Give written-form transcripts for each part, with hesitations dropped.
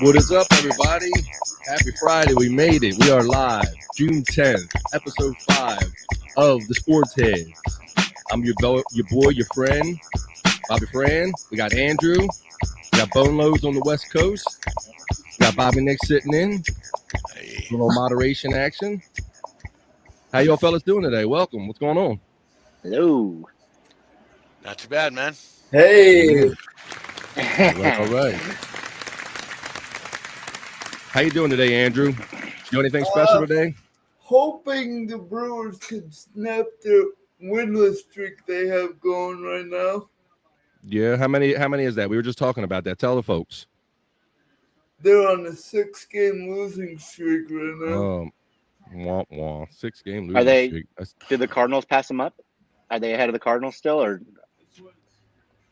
What is up, everybody? Happy Friday. We made it. We are live. June 10th, episode 5 of the Sports Heads. I'm your boy, your friend, Bobby Fran. We got Andrew. We got Boneloads on the West Coast. We got Bobby Nick sitting in. A little moderation action. How y'all fellas doing today? Welcome. What's going on? Hello. Not too bad, man. Hey. All right. How you doing today, Andrew? Do anything special today? Hoping the Brewers can snap their winless streak they have going right now. Yeah, how many is that? We were just talking about that. Tell the folks. They're on a 6-game losing streak right now. Wah, wah. 6-game losing streak. Did the Cardinals pass them up? Are they ahead of the Cardinals still, or?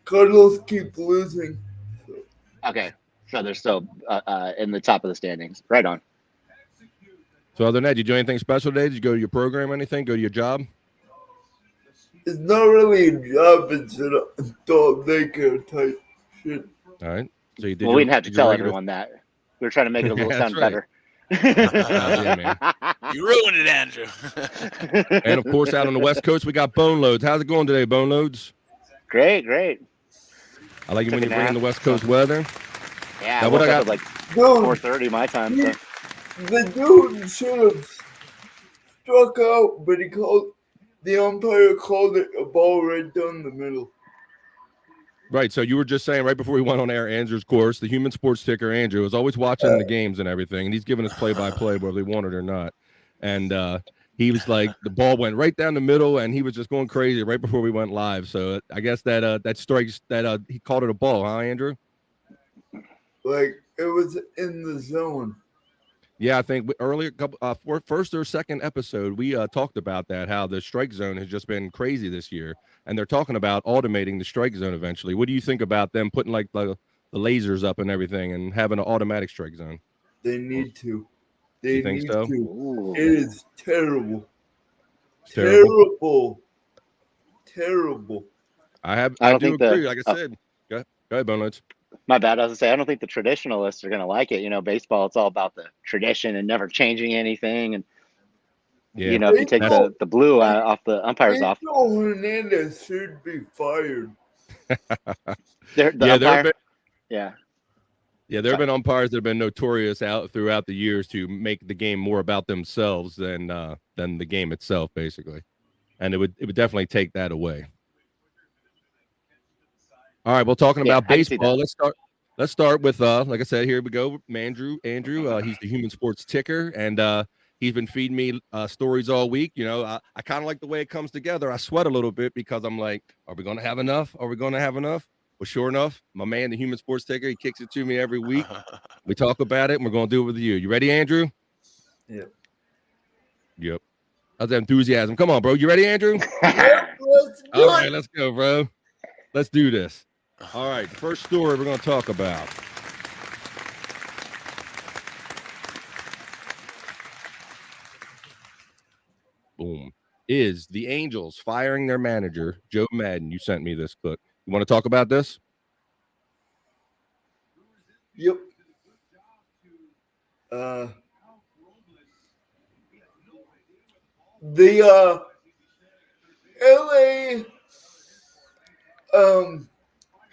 Cardinals keep losing. Okay, so they're still in the top of the standings. Right on. So other than that, did you do anything special today? Did you go to your program or anything? Go to your job? It's not really a job. It's an adult daycare type shit. All right. So you did. Well, we didn't have to tell everyone that. We were trying to make it a little sound better. Yeah, man. You ruined it, Andrew. And of course, out on the West Coast, we got Boneloads. How's it going today, Boneloads? Great. I like it when you bring in the West Coast weather. Yeah, now, what I got at like 4:30 my time. So. The dude should have struck out, but the umpire called it a ball right down the middle. Right. So you were just saying right before we went on air, Andrew's course, the human sports ticker, Andrew, is always watching the games and everything, and he's giving us play-by-play whether they want it or not. And he was like, the ball went right down the middle, and he was just going crazy right before we went live. So I guess that strikes that he called it a ball, huh, Andrew? Like it was in the zone. Yeah, I think earlier, first or second episode, we talked about that, how the strike zone has just been crazy this year. And they're talking about automating the strike zone eventually. What do you think about them putting like the lasers up and everything and having an automatic strike zone? They need to. They think need so? to. Ooh. It is terrible. Terrible. I do agree. Like I said, go ahead, Boneloads. My bad. I was gonna say I don't think the traditionalists are gonna like it. You know, baseball, it's all about the tradition and never changing anything. And yeah, you know, if you take the blue off the umpires off, Hernandez should be fired. There have been umpires that have been notorious out throughout the years to make the game more about themselves than the game itself, basically. And it would definitely take that away. All right, well, talking about baseball, let's start with like I said, here we go, Andrew. He's the human sports ticker, and he's been feeding me stories all week. You know, I kind of like the way it comes together. I sweat a little bit because I'm like, are we going to have enough? Well, sure enough, my man, the human sports ticker, he kicks it to me every week. We talk about it, and we're going to do it with you. You ready, Andrew? Yep. How's that enthusiasm? Come on, bro. You ready, Andrew? All right, let's go, bro. Let's do this. All right, first story we're going to talk about. Boom. Is the Angels firing their manager, Joe Madden. You sent me this clip. You want to talk about this? Yep. The LA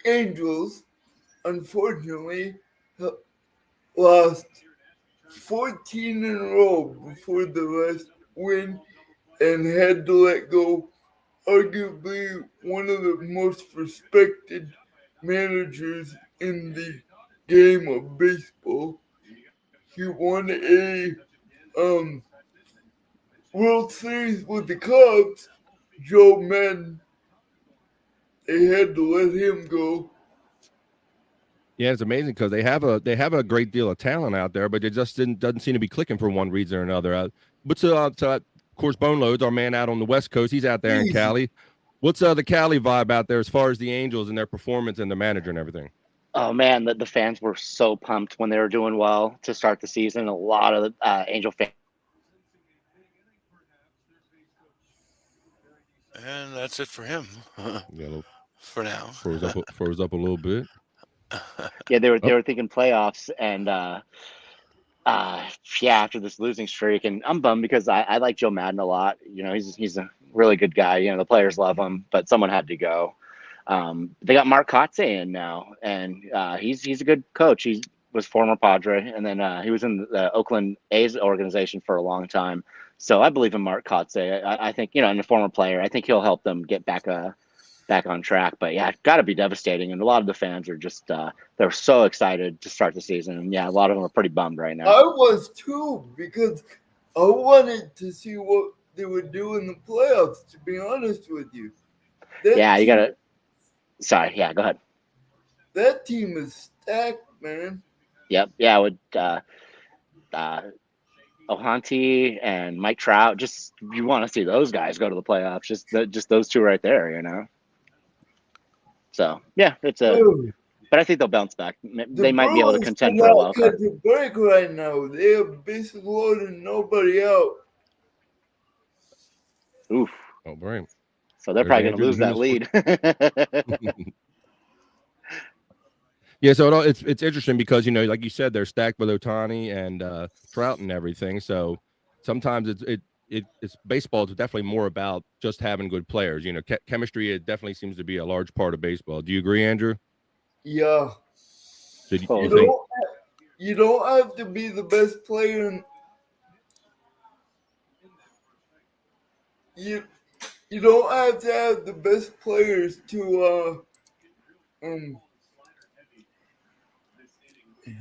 Angels, unfortunately, lost 14 in a row before the last win and had to let go arguably one of the most respected managers in the game of baseball. He won a World Series with the Cubs, Joe Madden. They had to let him go. Yeah, it's amazing because they have a great deal of talent out there, but it just doesn't seem to be clicking for one reason or another. But of course, Boneloads, our man out on the West Coast, he's out there in Cali. What's the Cali vibe out there as far as the Angels and their performance and the manager and everything? Oh man, the fans were so pumped when they were doing well to start the season. A lot of Angel fans. And that's it for him. Yeah, for now. Froze up a little bit. Yeah, they were thinking playoffs, and after this losing streak, and I'm bummed because I like Joe Madden a lot. You know, he's a really good guy. You know, the players love him, but someone had to go. They got Mark Kotze in now, and he's a good coach. He was former Padre, and then he was in the Oakland A's organization for a long time. So I believe in Mark Kotze. I think, you know, and a former player, I think he'll help them get back on track. But yeah, it's got to be devastating, and a lot of the fans are just they're so excited to start the season, and yeah, a lot of them are pretty bummed right now. I was too, because I wanted to see what they would do in the playoffs, to be honest with you. Yeah, you gotta. Sorry, yeah, go ahead. That team is stacked, man. Yep, yeah, with O'Hanty and Mike Trout, just you want to see those guys go to the playoffs. Just those two right there, you know. So yeah, it's a. Dude, But I think they'll bounce back. the They might be able to Bruins contend for a wild cannot card. catch a break right now. They have bases loaded and nobody out. Oof. Oh, right. So they're There's probably going to Andrew, lose the that lead. Yeah, so it's interesting because, you know, like you said, they're stacked with Otani and Trout and everything. So sometimes it's baseball is definitely more about just having good players. You know, chemistry, it definitely seems to be a large part of baseball. Do you agree, Andrew? Yeah. So do Oh, you think? You don't have to be the best player. You don't have to have the best players to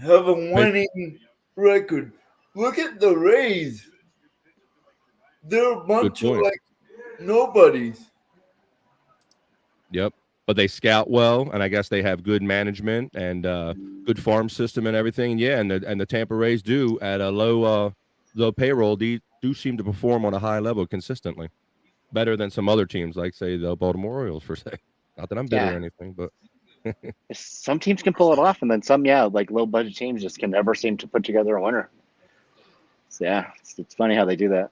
have a winning record. Look at the Rays. They're a bunch of point. like nobodies. Yep. But they scout well, and I guess they have good management and good farm system and everything. Yeah, and the Tampa Rays do at a low payroll do seem to perform on a high level consistently, better than some other teams like say the Baltimore Orioles for say. Not that I'm bitter or anything, but some teams can pull it off, and then some, like low budget teams just can never seem to put together a winner. So yeah, it's funny how they do that.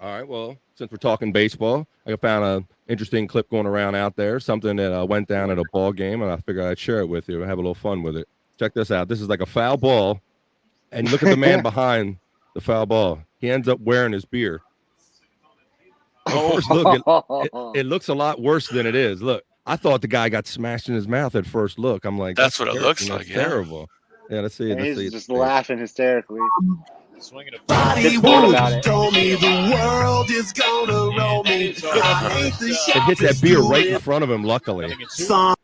all right. Well, since we're talking baseball, I found an interesting clip going around out there, something that went down at a ball game, and I figured I'd share it with you and have a little fun with it. Check this out. This is like a foul ball, and look at the man behind the foul ball. He ends up wearing his beer. At first look, it looks a lot worse than it is. Look, I thought the guy got smashed in his mouth at first look. I'm like, That's what it looks like. Yeah. Terrible. Yeah, let's see it. And Let's see he's it. just laughing hysterically. Swinging a Body about it. told me the world is gonna roll me. It hits that beer right in front of him, luckily. It's But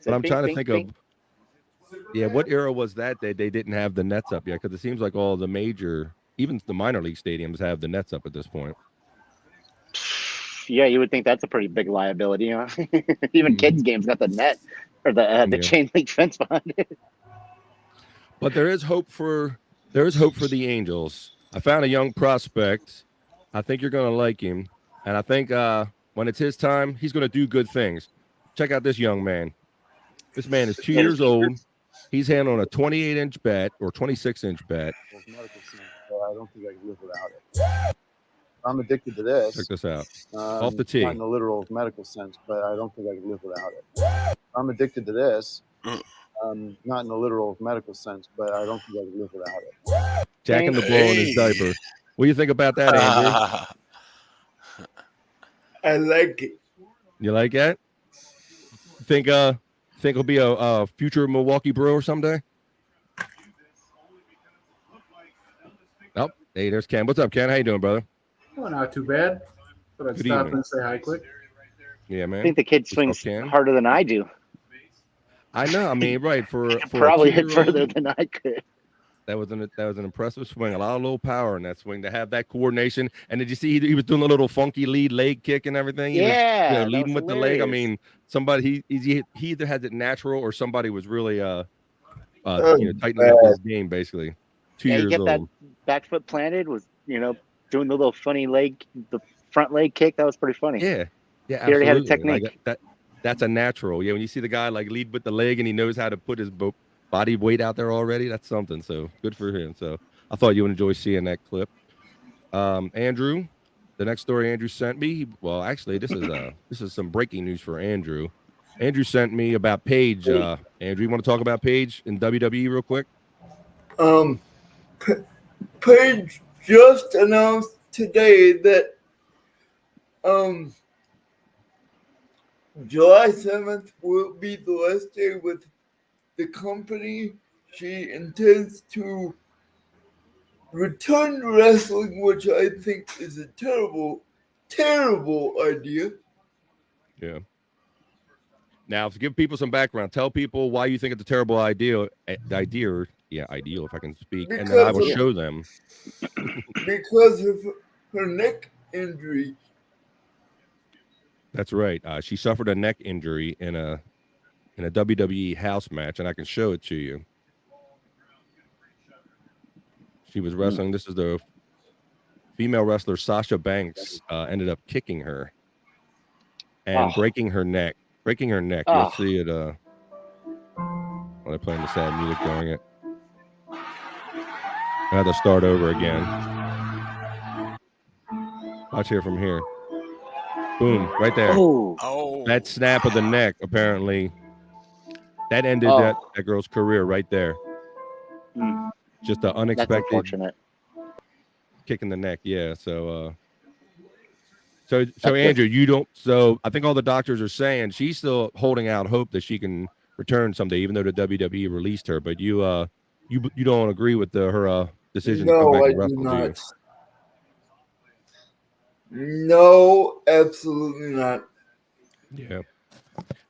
I'm trying to think of, what era was that they didn't have the nets up yet? Because it seems like all the major, even the minor league stadiums have the nets up at this point. Yeah, you would think that's a pretty big liability, huh? Even kids' games got the net or the chain link fence behind it. But there is hope for the Angels. I found a young prospect. I think you're going to like him, and I think when it's his time, he's going to do good things. Check out this young man. This man is 2 years old. He's handling a 28-inch bat or 26-inch bat. I don't think I can live without it. I'm addicted to this. Check this out. Off the tee. Not in the literal medical sense, but I don't think I can live without it. I'm addicted to this. Not in the literal medical sense, but I don't think I can live without it. Jacking the ball in his diaper. What do you think about that, Andrew? I like it. You like that? Think he'll be a future Milwaukee Brewer someday? Oh, hey, there's Ken. What's up, Ken? How you doing, brother? Oh, not too bad. But I'd Good stop evening. and say hi quick. Yeah, man. I think the kid swings harder than I do. I know. I mean, right for probably hit further than I could. That was an impressive swing. A lot of low power in that swing to have that coordination. And did you see he was doing a little funky lead leg kick and everything? He was, leading with hilarious. The leg. I mean, somebody he either has it natural or somebody was really tightening up his game basically. 2 years old. Get that back foot planted was doing the little funny leg, the front leg kick. That was pretty funny. Yeah, he already had a technique. Like that's a natural. Yeah, when you see the guy like lead with the leg and he knows how to put his body weight out there already, that's something. So good for him. So I thought you would enjoy seeing that clip. Andrew, the next story Andrew sent me. Well, actually, this is some breaking news for Andrew. Andrew sent me about Paige. Andrew, you want to talk about Paige in WWE real quick? Paige just announced today that July 7th will be the last day with the company. She intends to return to wrestling, which I think is a terrible, terrible idea. Yeah. Now, to give people some background, tell people why you think it's a terrible idea. Ideal, if I can speak, and then I will show them. Because of her neck injury. That's right. She suffered a neck injury in a WWE house match, and I can show it to you. She was wrestling. This is the female wrestler Sasha Banks. Ended up kicking her and breaking her neck. You'll see it. When I playing the sad music during it, I had to start over again. Watch here from here. Boom! Right there. Oh. That snap of the neck apparently that ended that girl's career right there. Just an unexpected kick in the neck. Yeah. So Andrew, you don't. So I think all the doctors are saying she's still holding out hope that she can return someday, even though the WWE released her. But you don't agree with her decision to come back and wrestle, do you? No, absolutely not.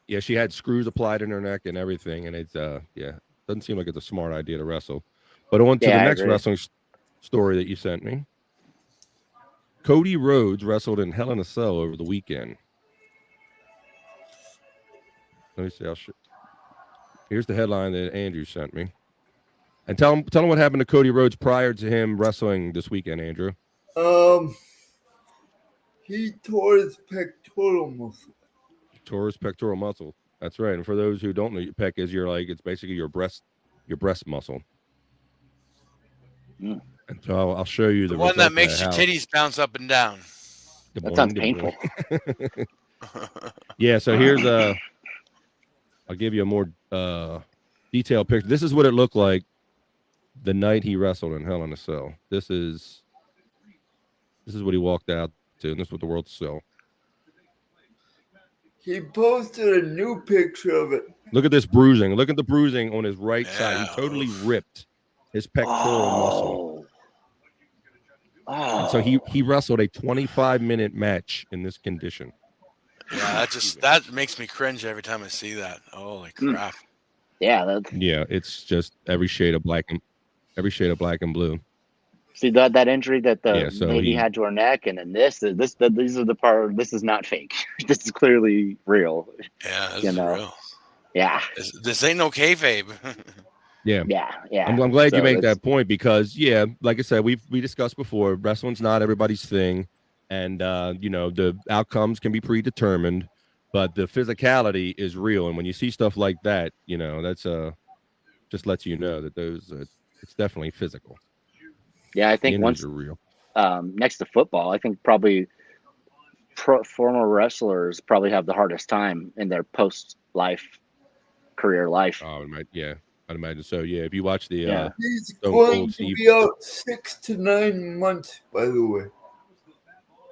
Yeah. She had screws applied in her neck and everything, and it's doesn't seem like it's a smart idea to wrestle. But on to the next wrestling story that you sent me. Cody Rhodes wrestled in Hell in a Cell over the weekend. Let me see. Here's the headline that Andrew sent me. And tell him what happened to Cody Rhodes prior to him wrestling this weekend, Andrew. He tore his pectoral muscle. That's right. And for those who don't know, your pec is it's basically your breast muscle. And so I'll show you the one that makes your titties bounce up and down. That sounds painful. Yeah, so here's I'll give you a more detailed picture. This is what it looked like the night he wrestled in Hell in a Cell. This is what he walked out to, and this is what the world saw. He posted a new picture of it. Look at this bruising. Look at the bruising on his right side. He totally ripped his pectoral muscle. And so he wrestled a 25-minute match in this condition. Yeah, that makes me cringe every time I see that. Holy crap! Yeah, it's just every shade of black and blue. See that injury that the lady had to her neck, and then these are the part. This is not fake. This is clearly real. Yeah, this is real. Yeah, this ain't no kayfabe. Yeah. I'm glad you make that point because, like I said, we discussed before, wrestling's not everybody's thing. And, the outcomes can be predetermined, but the physicality is real. And when you see stuff like that, that's just lets you know that it's definitely physical. Yeah, I think once are real. Next to football, I think probably former wrestlers probably have the hardest time in their career life. Oh, I'd imagine so. Yeah, if you watch the he's going to be out 6 to 9 months, by the way.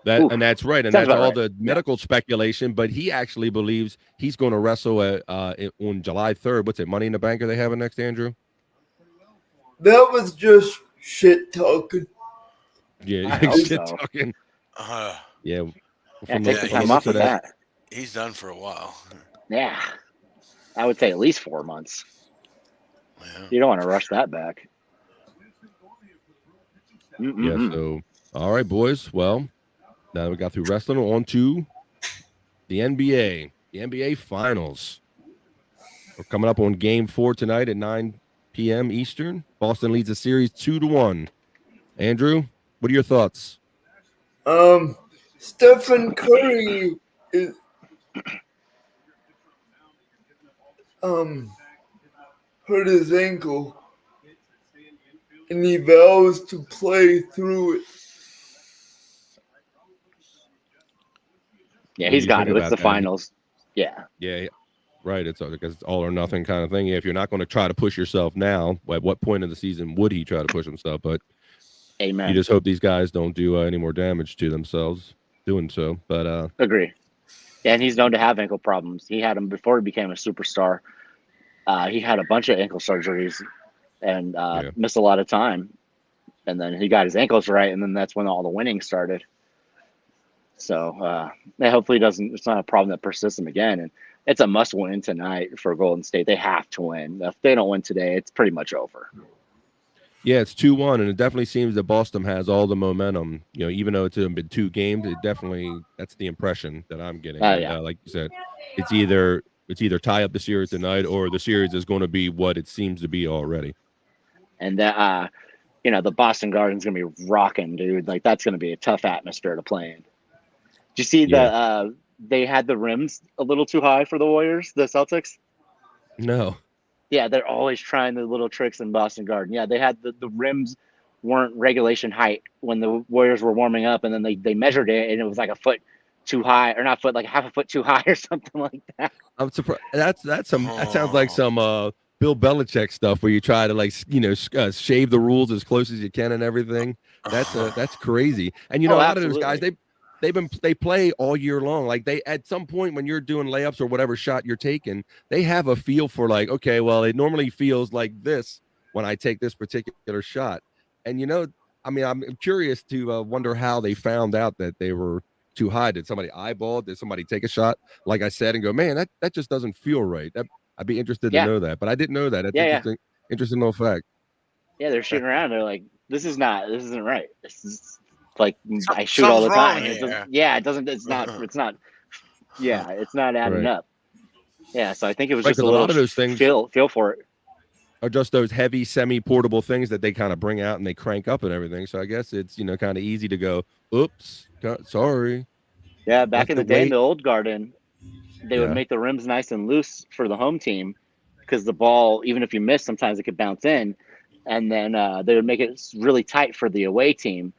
And that's right, and that's all the medical speculation. But he actually believes he's going to wrestle on July 3rd. What's it? Money in the Bank? Are they having next, Andrew? That was just shit talking. Yeah, shit talking. Take the time off of that. He's done for a while. Yeah, I would say at least 4 months. Yeah. You don't want to rush that back. Yeah, so, all right, boys. Well, now that we got through wrestling, on to the NBA. The NBA Finals. We're coming up on Game 4 tonight at 9 p.m. Eastern. Boston leads the series 2-1. Andrew, what are your thoughts? Stephen Curry is hurt his ankle, and he vows to play through it. Yeah, he's got it. It's the finals. Yeah. Yeah. Right. It's because it's all or nothing kind of thing. If you're not going to try to push yourself now, at what point of the season would he try to push himself? But you Amen. just hope these guys don't do any more damage to themselves doing so. But Agree. Yeah, and he's known to have ankle problems. He had them before he became a superstar. He had a bunch of ankle surgeries and missed a lot of time. And then he got his ankles right, and then that's when all the winning started. So hopefully it's not a problem that persists him again. And it's a must win tonight for Golden State. They have to win. If they don't win today, it's pretty much over. yeah, it's 2-1, and it definitely seems that Boston has all the momentum. You know, even though it's been 2 games, that's the impression that I'm getting. Yeah. Like you said, it's either tie up the series tonight, or the series is going to be what it seems to be already. And the Boston Garden's gonna be rocking, dude. Like that's gonna be a tough atmosphere to play in. Did you see they had the rims a little too high for the Warriors, the Celtics? No. Yeah, they're always trying the little tricks in Boston Garden. Yeah, they had the rims weren't regulation height when the Warriors were warming up, and then they measured it, and it was like a foot too high, or not foot, like half a foot too high, or something like that. I'm surprised. That sounds like some Bill Belichick stuff where you try to shave the rules as close as you can and everything. That's crazy. And a lot of those guys they play all year long. Like they at some point when you're doing layups or whatever shot you're taking, they have a feel for like, okay, well, it normally feels like this when I take this particular shot. And I'm curious to wonder how they found out that they were too high. Did somebody eyeball? Did somebody take a shot, like I said, and go, man, that just doesn't feel right? I'd be interested to know that, but I didn't know that. That's interesting little fact. Yeah, they're shooting around. They're like, this isn't right. This is like I shoot all the time. It's not adding up. Yeah, so I think it was just a lot of those things. Feel for it. Are just those heavy semi-portable things that they kind of bring out and they crank up and everything. So I guess it's kind of easy to go, oops, sorry. Yeah, back in the day in the old Garden, they would make the rims nice and loose for the home team because the ball, even if you miss, sometimes it could bounce in. And then they would make it really tight for the away team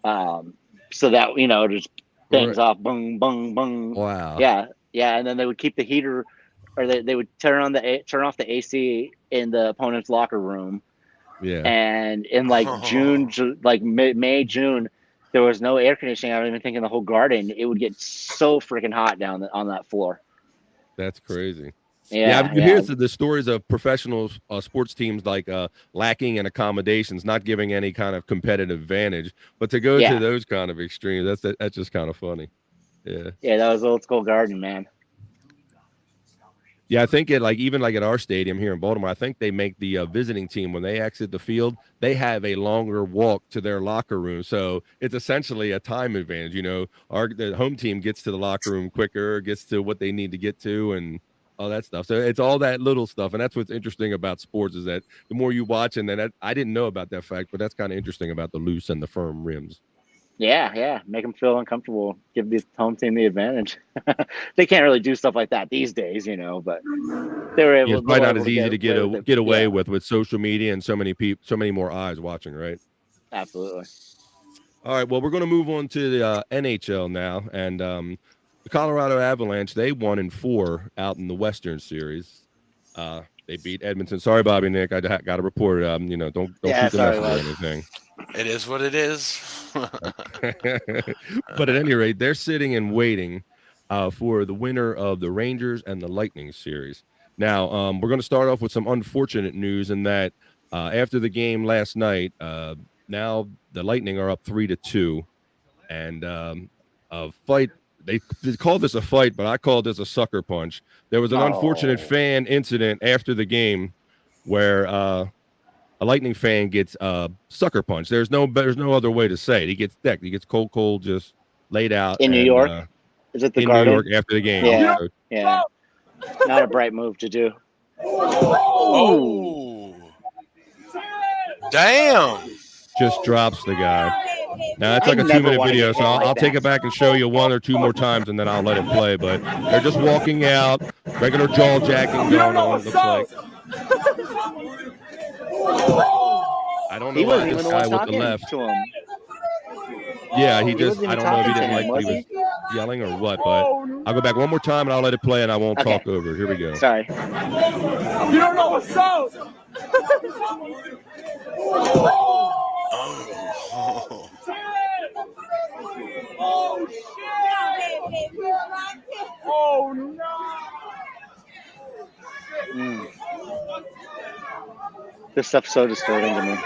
so that, just bangs off, boom, boom, boom. Wow. Yeah. And then they would keep the heater, or they would turn off the AC in the opponent's locker room. Yeah. And in June, like May, June, there was no air conditioning. I don't even think in the whole Garden. It would get so freaking hot down on that floor. That's crazy. Yeah, you hear the stories of professional sports teams lacking in accommodations, not giving any kind of competitive advantage. But to go to those kind of extremes, that's just kind of funny. Yeah. Yeah, that was old school Garden, man. Yeah, I think even at our stadium here in Baltimore, I think they make the visiting team, when they exit the field, they have a longer walk to their locker room. So it's essentially a time advantage. The home team gets to the locker room quicker, gets to what they need to get to, and all that stuff. So it's all that little stuff. And that's what's interesting about sports, is that the more you watch, and then I didn't know about that fact, but that's kind of interesting about the loose and the firm rims. Yeah. Make them feel uncomfortable. Give the home team the advantage. They can't really do stuff like that these days, but they were able. It's probably not as easy to get away with social media and so many more eyes watching, right? Absolutely. All right. Well, we're going to move on to the NHL now, and the Colorado Avalanche, they 1-4 out in the Western Series. They beat Edmonton. Sorry, Bobby Nick. I got to report it. Don't shoot the messenger or anything. It is what it is. But at any rate, they're sitting and waiting for the winner of the Rangers and the Lightning series. Now, we're going to start off with some unfortunate news in that after the game last night, now the Lightning are up 3-2, and a fight. They called this a fight, but I called this a sucker punch. There was an unfortunate fan incident after the game where a Lightning fan gets sucker punched. There's no other way to say it. He gets decked. He gets cold, just laid out in New York. Is it the Garden? New York after the game? Yeah. Not a bright move to do. Oh, damn! Just drops the guy. Now, that's like a 2-minute video, so I'll take it back and show you 1 or 2 more times, and then I'll let it play. But they're just walking out, regular jaw jacking going on, looks like. I don't know why this guy with the left. To him. Yeah, I don't know if he didn't like what he was yelling or what, but I'll go back one more time and I'll let it play and I won't Okay. talk over. Here we go. Sorry. You don't know what's up. Oh. Oh shit! Oh no! This stuff's so disturbing to me.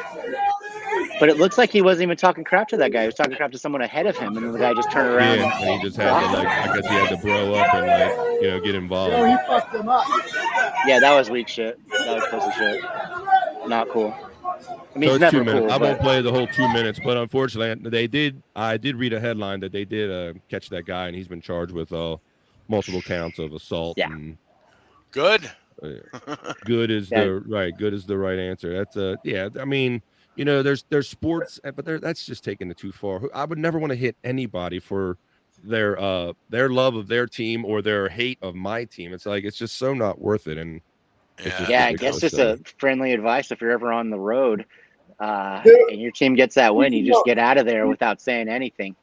But it looks like he wasn't even talking crap to that guy. He was talking crap to someone ahead of him, and then the guy just turned around. Yeah, and he just had to I guess he had to bro up and get involved. he fucked them up. Yeah, that was weak shit. That was pussy shit. Not cool. I mean, So it's it's 2 never minutes. cool. I won't But play the whole 2 minutes, but unfortunately, I did read a headline that they did catch that guy, and he's been charged with multiple counts of assault. Yeah. And, Good. good is the right answer. That's yeah. I mean, there's sports, but that's just taking it too far. I would never want to hit anybody for their love of their team or their hate of my team. It's like it's just so not worth it. And it's just yeah, I guess ridiculous. just a friendly advice if you're ever on the road and your team gets that win, you just get out of there without saying anything.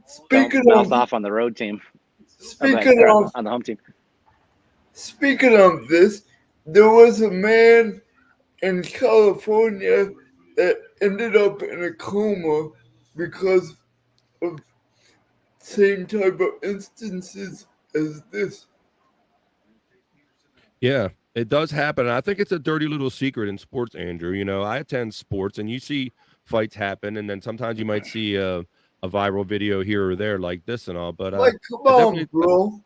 Speaking Don't mouth of off on the road team. speaking of On the home team. speaking of this, there was a man in California that ended up in a coma because of same type of instances as this. Yeah, it does happen. And I think it's a dirty little secret in sports, Andrew. I attend sports and you see fights happen, and then sometimes you might see a viral video here or there like this and all. But Come on, bro.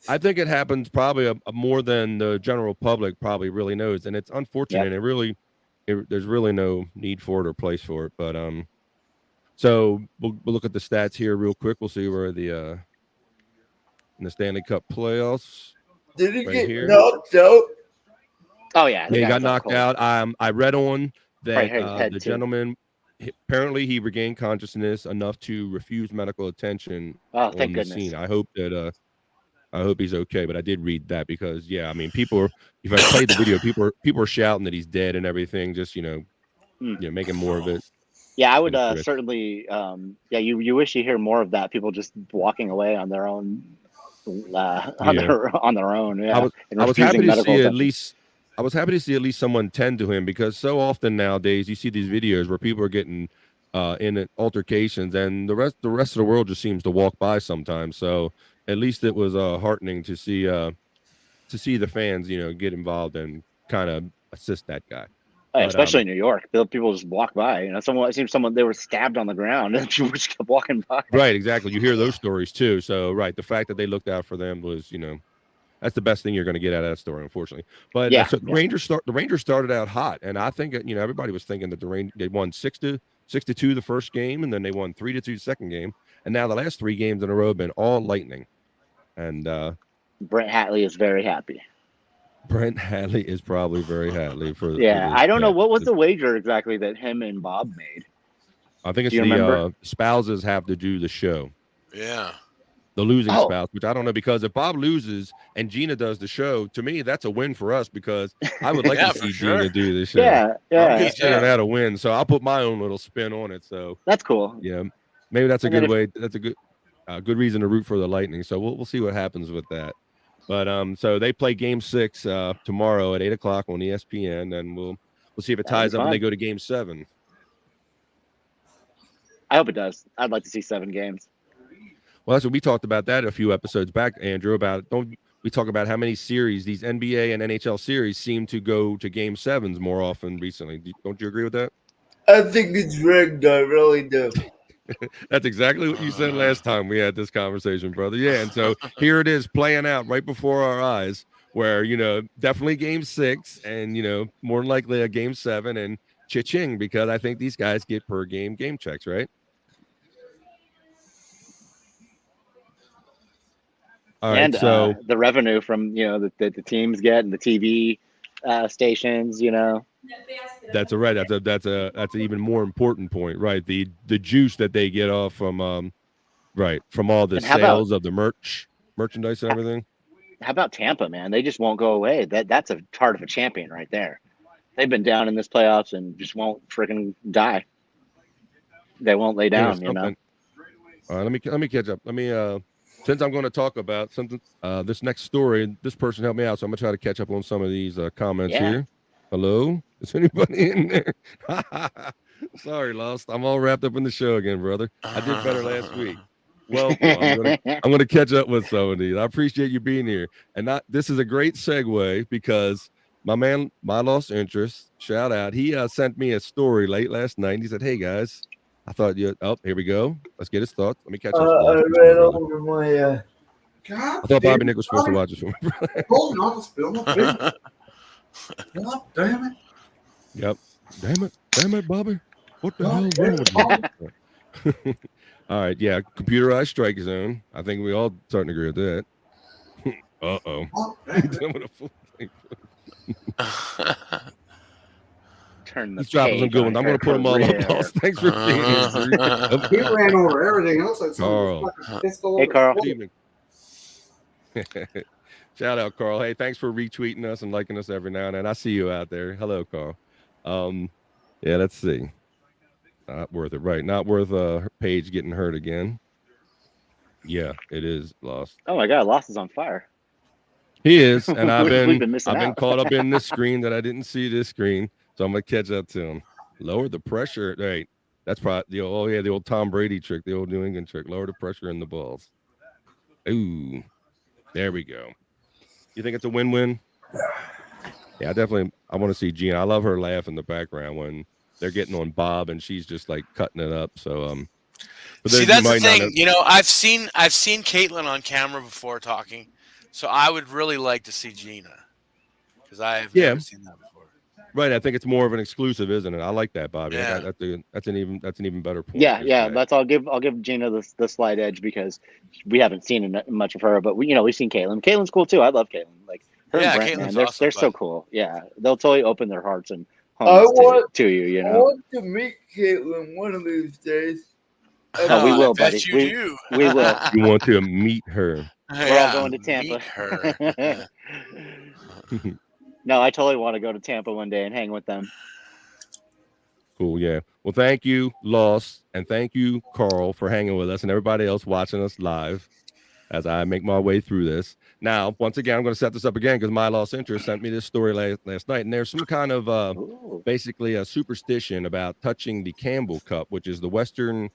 I think it happens probably more than the general public probably really knows, and it's unfortunate. Yep. There's really no need for it or place for it. But so we'll look at the stats here real quick. We'll see where in the Stanley Cup playoffs. Did he right get here. knocked out? Oh yeah, Yeah, he got knocked out. I read on that Right, head the too. gentleman apparently he regained consciousness enough to refuse medical attention Oh, on thank the goodness. scene. I hope he's okay. But I did read that because I people. If I played the video, people are shouting that he's dead and everything. Just making more of it. Yeah, I would certainly. You wish you hear more of that. People just walking away on their own. On their own. Yeah. I was happy to see I was happy to see at least someone tend to him, because so often nowadays you see these videos where people are getting in altercations and the rest of the world just seems to walk by sometimes. So at least it was heartening to see the fans get involved and kind of assist that guy. Especially in New York, people just walk by. It seems someone they were stabbed on the ground and people just kept walking by. Right, exactly. You hear those stories too. So right, the fact that they looked out for them was that's the best thing you're going to get out of that story, unfortunately. But the Rangers started out hot, and I think everybody was thinking that they won 6-2 the first game, and then they won 3-2 the second game, and now the last 3 games in a row have been all lightning. And Brent Hatley is very happy. Brent Hadley is probably very happy for. I don't know what was the wager exactly that him and Bob made. I think it's the spouses have to do the show. Yeah. The losing spouse, which I don't know, because if Bob loses and Gina does the show, to me that's a win for us, because I would like to see Gina do the show. Yeah. I'm considering that a win, so I'll put my own little spin on it. So that's cool. Yeah, maybe that's a good way. That's a good reason to root for the Lightning. So we'll see what happens with that. But so they play Game 6 tomorrow at 8:00 on ESPN, and we'll see if it ties up and they go to Game 7. I hope it does. I'd like to see 7 games. Well, that's what we talked about that a few episodes back, Andrew. Don't we talk about how many series these NBA and NHL series seem to go to Game 7s more often recently? Don't you agree with that? I think it's rigged. I really do. That's exactly what you said last time we had this conversation, brother. Yeah, and so here it is playing out right before our eyes, where definitely Game 6, and more than likely a Game 7, and cha-ching, because I think these guys get per game checks, right? All and right, so the revenue from the teams get and the TV stations, That's right. That's an even more important point, right? The juice that they get off from from all the sales of the merchandise and everything. How about Tampa, man? They just won't go away. That's a heart of a champion right there. They've been down in this playoffs and just won't freaking die. They won't lay down, All right, let me catch up. Let me since I'm going to talk about something, this next story, this person helped me out, so I'm going to try to catch up on some of these comments here. Hello? Is anybody in there? Sorry, Lost. I'm all wrapped up in the show again, brother. I did better last week. Welcome. I'm gonna catch up with some of these. I appreciate you being here. And this is a great segue because my man, my lost interest, shout out. He sent me a story late last night. And he said, "Hey guys, I thought you. Oh, here we go. Let's get his thoughts. Let me catch up." I read over my. I thought Bobby Nick was supposed to watch this one. Holding on to spill my face. God damn it. Yep. Damn it, Bobby. What the hell is wrong with you? All right, yeah, computerized strike zone. I think we all starting to agree with that. Uh-oh. Turn the He's dropping some good ones. I'm going to put them all up, boss. Thanks for being here. He ran over everything else. Like Carl. Hey, Carl. Good evening. Shout out, Carl. Hey, thanks for retweeting us and liking us every now and then. I see you out there. Hello, Carl. Yeah, let's see. Not worth it, right? Not worth Paige getting hurt again. Yeah, it is Lost. Oh my God, Lost is on fire. He is, and I've been out. caught up in this screen that I didn't see this screen, so I'm gonna catch up to him. Lower the pressure. Right, that's probably the old Tom Brady trick, the old New England trick. Lower the pressure in the balls. Ooh, there we go. You think it's a win-win? Yeah, I want to see Gina. I love her laugh in the background when they're getting on Bob and she's just like cutting it up. So see, that's the thing. You know, I've seen Caitlin on camera before talking, so I would really like to see Gina because I've never seen that before. Right, I think it's more of an exclusive, isn't it? I like that, Bobby. Yeah. That's an even better point. Yeah. I'll give Gina the slight edge because we haven't seen much of her, but we've seen Caitlin. Caitlin's cool too. I love Caitlin. Like her and Brent, man, they're awesome, so cool. Yeah, they'll totally open their hearts and I homes to you. You know, I want to meet Caitlin one of these days. Oh, we will, buddy. We will. You want to meet her? We're all going to Tampa. No, I totally want to go to Tampa one day and hang with them. Cool, yeah. Well, thank you, Lost, and thank you, Carl, for hanging with us and everybody else watching us live as I make my way through this. Now, once again, I'm going to set this up again because my lost interest sent me this story last night, and there's some kind of basically a superstition about touching the Campbell Cup, which is the Western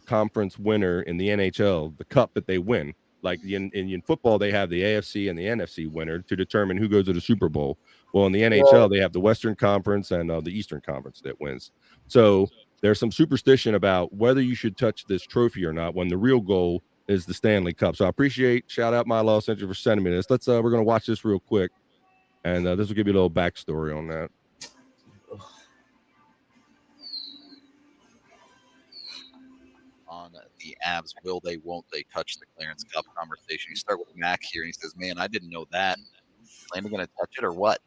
Conference winner in the NHL, the cup that they win. Like in football, they have the AFC and the NFC winner to determine who goes to the Super Bowl. Well, in the NHL, they have the Western Conference and the Eastern Conference that wins. So there's some superstition about whether you should touch this trophy or not when the real goal is the Stanley Cup. So I shout out my lost interest for sending me this. We're going to watch this real quick, and this will give you a little backstory on that. On the Avs, will they, won't they touch the Clarence Cup conversation? You start with Mac here, and he says, man, I didn't know that. Landon going to touch it or what?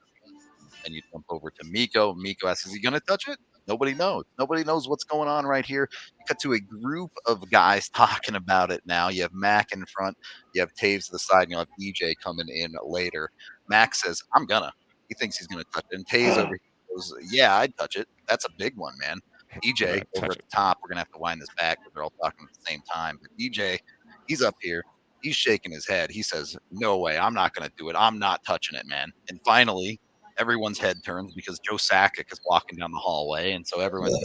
And you jump over to Miko. Miko asks, is he going to touch it? Nobody knows. Nobody knows what's going on right here. You cut to a group of guys talking about it now. You have Mac in front. You have Taves to the side, and you'll have DJ coming in later. Mac says, I'm going to. He thinks he's going to touch it. And Taves over here goes, yeah, I'd touch it. That's a big one, man. DJ over at the top, we're going to have to wind this back because they're all talking at the same time. But DJ, he's up here. He's shaking his head. He says, no way. I'm not going to do it. I'm not touching it, man. And finally, everyone's head turns because Joe Sakic is walking down the hallway. And so everyone's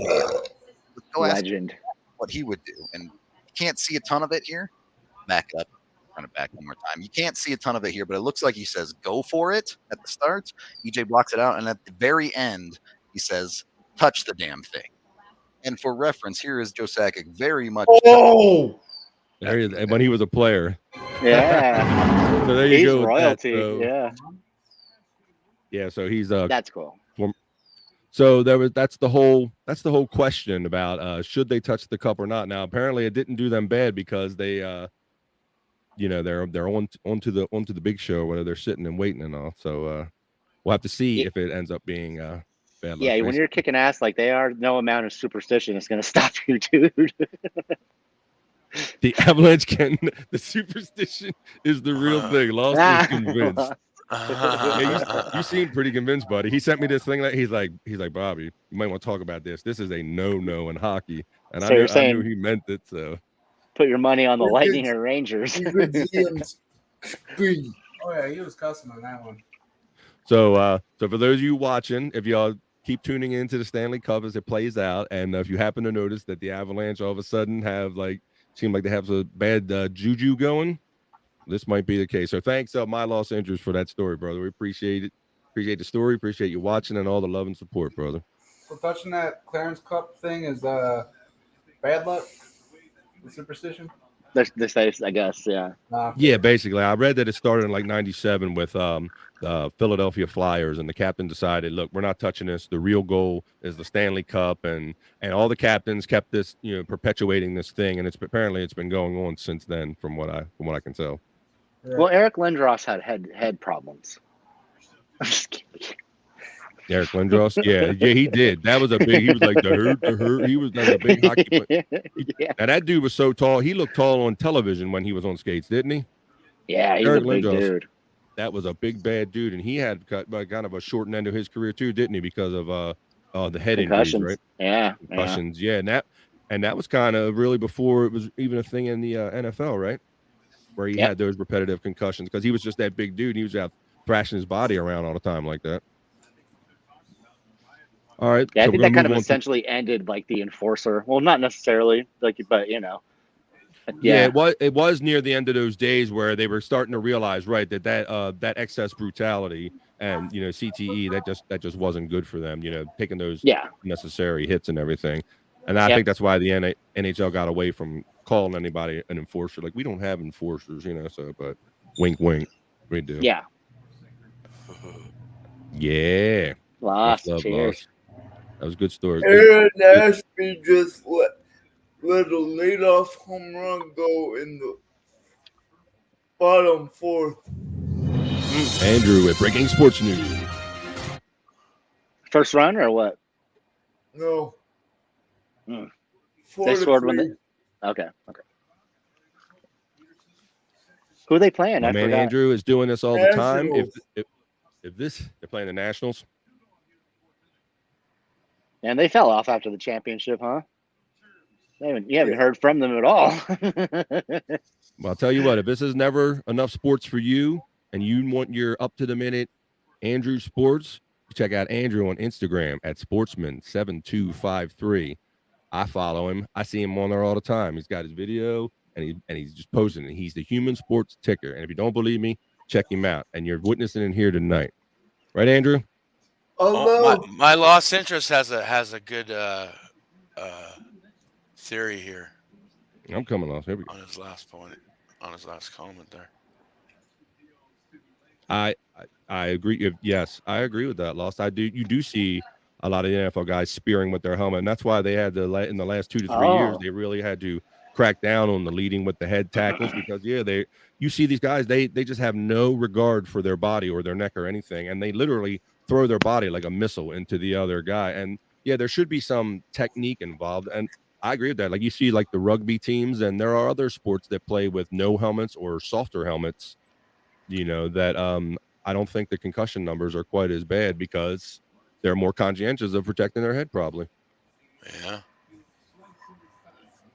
legend what he would do. And you can't see a ton of it here. Back up. Kind of back one more time. You can't see a ton of it here, but it looks like he says, go for it at the start. EJ blocks it out. And at the very end, he says, touch the damn thing. And for reference, here is Joe Sakic very much. Oh, there he is, when he was a player. Yeah. So there you go. Royalty. That, so. Yeah. Yeah. So he's that's cool. So that's the whole question about should they touch the cup or not. Now apparently it didn't do them bad because they they're onto the big show, whether they're sitting and waiting and all. So we'll have to see if it ends up being bad. Yeah, when you're kicking ass like they are, no amount of superstition is going to stop you, dude. The Avalanche the superstition is the real thing. Lost is convinced. You seem pretty convinced, buddy. He sent me this thing that he's like, Bobby, you might want to talk about this. This is a no in hockey, and so I knew he meant it. So put your money on the You Lightning could- or Rangers. You could see him scream. Oh yeah, he was cussing on that one. So for those of you watching, if y'all keep tuning into the Stanley Cup as it plays out, and if you happen to notice that the Avalanche all of a sudden seem like they have a bad juju going, this might be the case. So thanks, My Lost Injuries, for that story, brother. We appreciate it. Appreciate the story. Appreciate you watching and all the love and support, brother. So touching that Clarence Cup thing is bad luck, the superstition. This face, I guess, yeah. Yeah, basically. I read that it started in like 97 with the Philadelphia Flyers, and the captain decided, look, we're not touching this. The real goal is the Stanley Cup, and all the captains kept this, perpetuating this thing, and it's been going on since then, from what I can tell. Yeah. Well, Eric Lindros had head problems. I'm just kidding. Eric Lindros, yeah, he did. That was he was like the hurt. He was like a big hockey player. Yeah. Now that dude was so tall. He looked tall on television when he was on skates, didn't he? Yeah, he's Eric a big Lindros, dude. that was a big bad dude, and he had kind of a shortened end of his career too, didn't he? Because of the head injuries, Concussions. right? Yeah. Concussions, yeah. And that was kind of really before it was even a thing in the NFL, right? Where he had those repetitive concussions because he was just that big dude. And he was out thrashing his body around all the time like that. All right. Yeah, so I think we're that gonna kind of move on essentially ended like the enforcer. Well, not necessarily, but Yeah, it was near the end of those days where they were starting to realize, right, that excess brutality and CTE that just wasn't good for them. Taking those necessary hits and everything. And I think that's why the NHL got away from calling anybody an enforcer. Like, we don't have enforcers, So, but wink, wink, we do. Yeah. Yeah. Lost. Love, Cheers. lost. That was a good story. Aaron Ashby just let a leadoff home run go in the bottom fourth. Andrew with breaking sports news. First run or what? No. They scored when they. Okay. Who are they playing? My man Andrew is doing this all the time. If they're playing the Nationals. And they fell off after the championship, huh? You haven't heard from them at all. Well, I'll tell you what, if this is never enough sports for you and you want your up-to-the-minute Andrew Sports, check out Andrew on Instagram at sportsman7253. I follow him. I see him on there all the time. He's got his video, and he's just posting it. He's the Human Sports Ticker. And if you don't believe me, check him out. And you're witnessing it here tonight. Right, Andrew? My lost interest has a good theory here. I'm coming off. Here we go. On his last point, on his last comment there. I agree. Yes, I agree with that, Lost. You do see a lot of the NFL guys spearing with their helmet, and that's why they had in the last 2 to 3 years, they really had to crack down on the leading with the head tackles because you see these guys, they just have no regard for their body or their neck or anything, and they literally throw their body like a missile into the other guy. And there should be some technique involved, and I agree with that. Like, you see like the rugby teams, and there are other sports that play with no helmets or softer helmets, that I don't think the concussion numbers are quite as bad because they're more conscientious of protecting their head, probably. Yeah.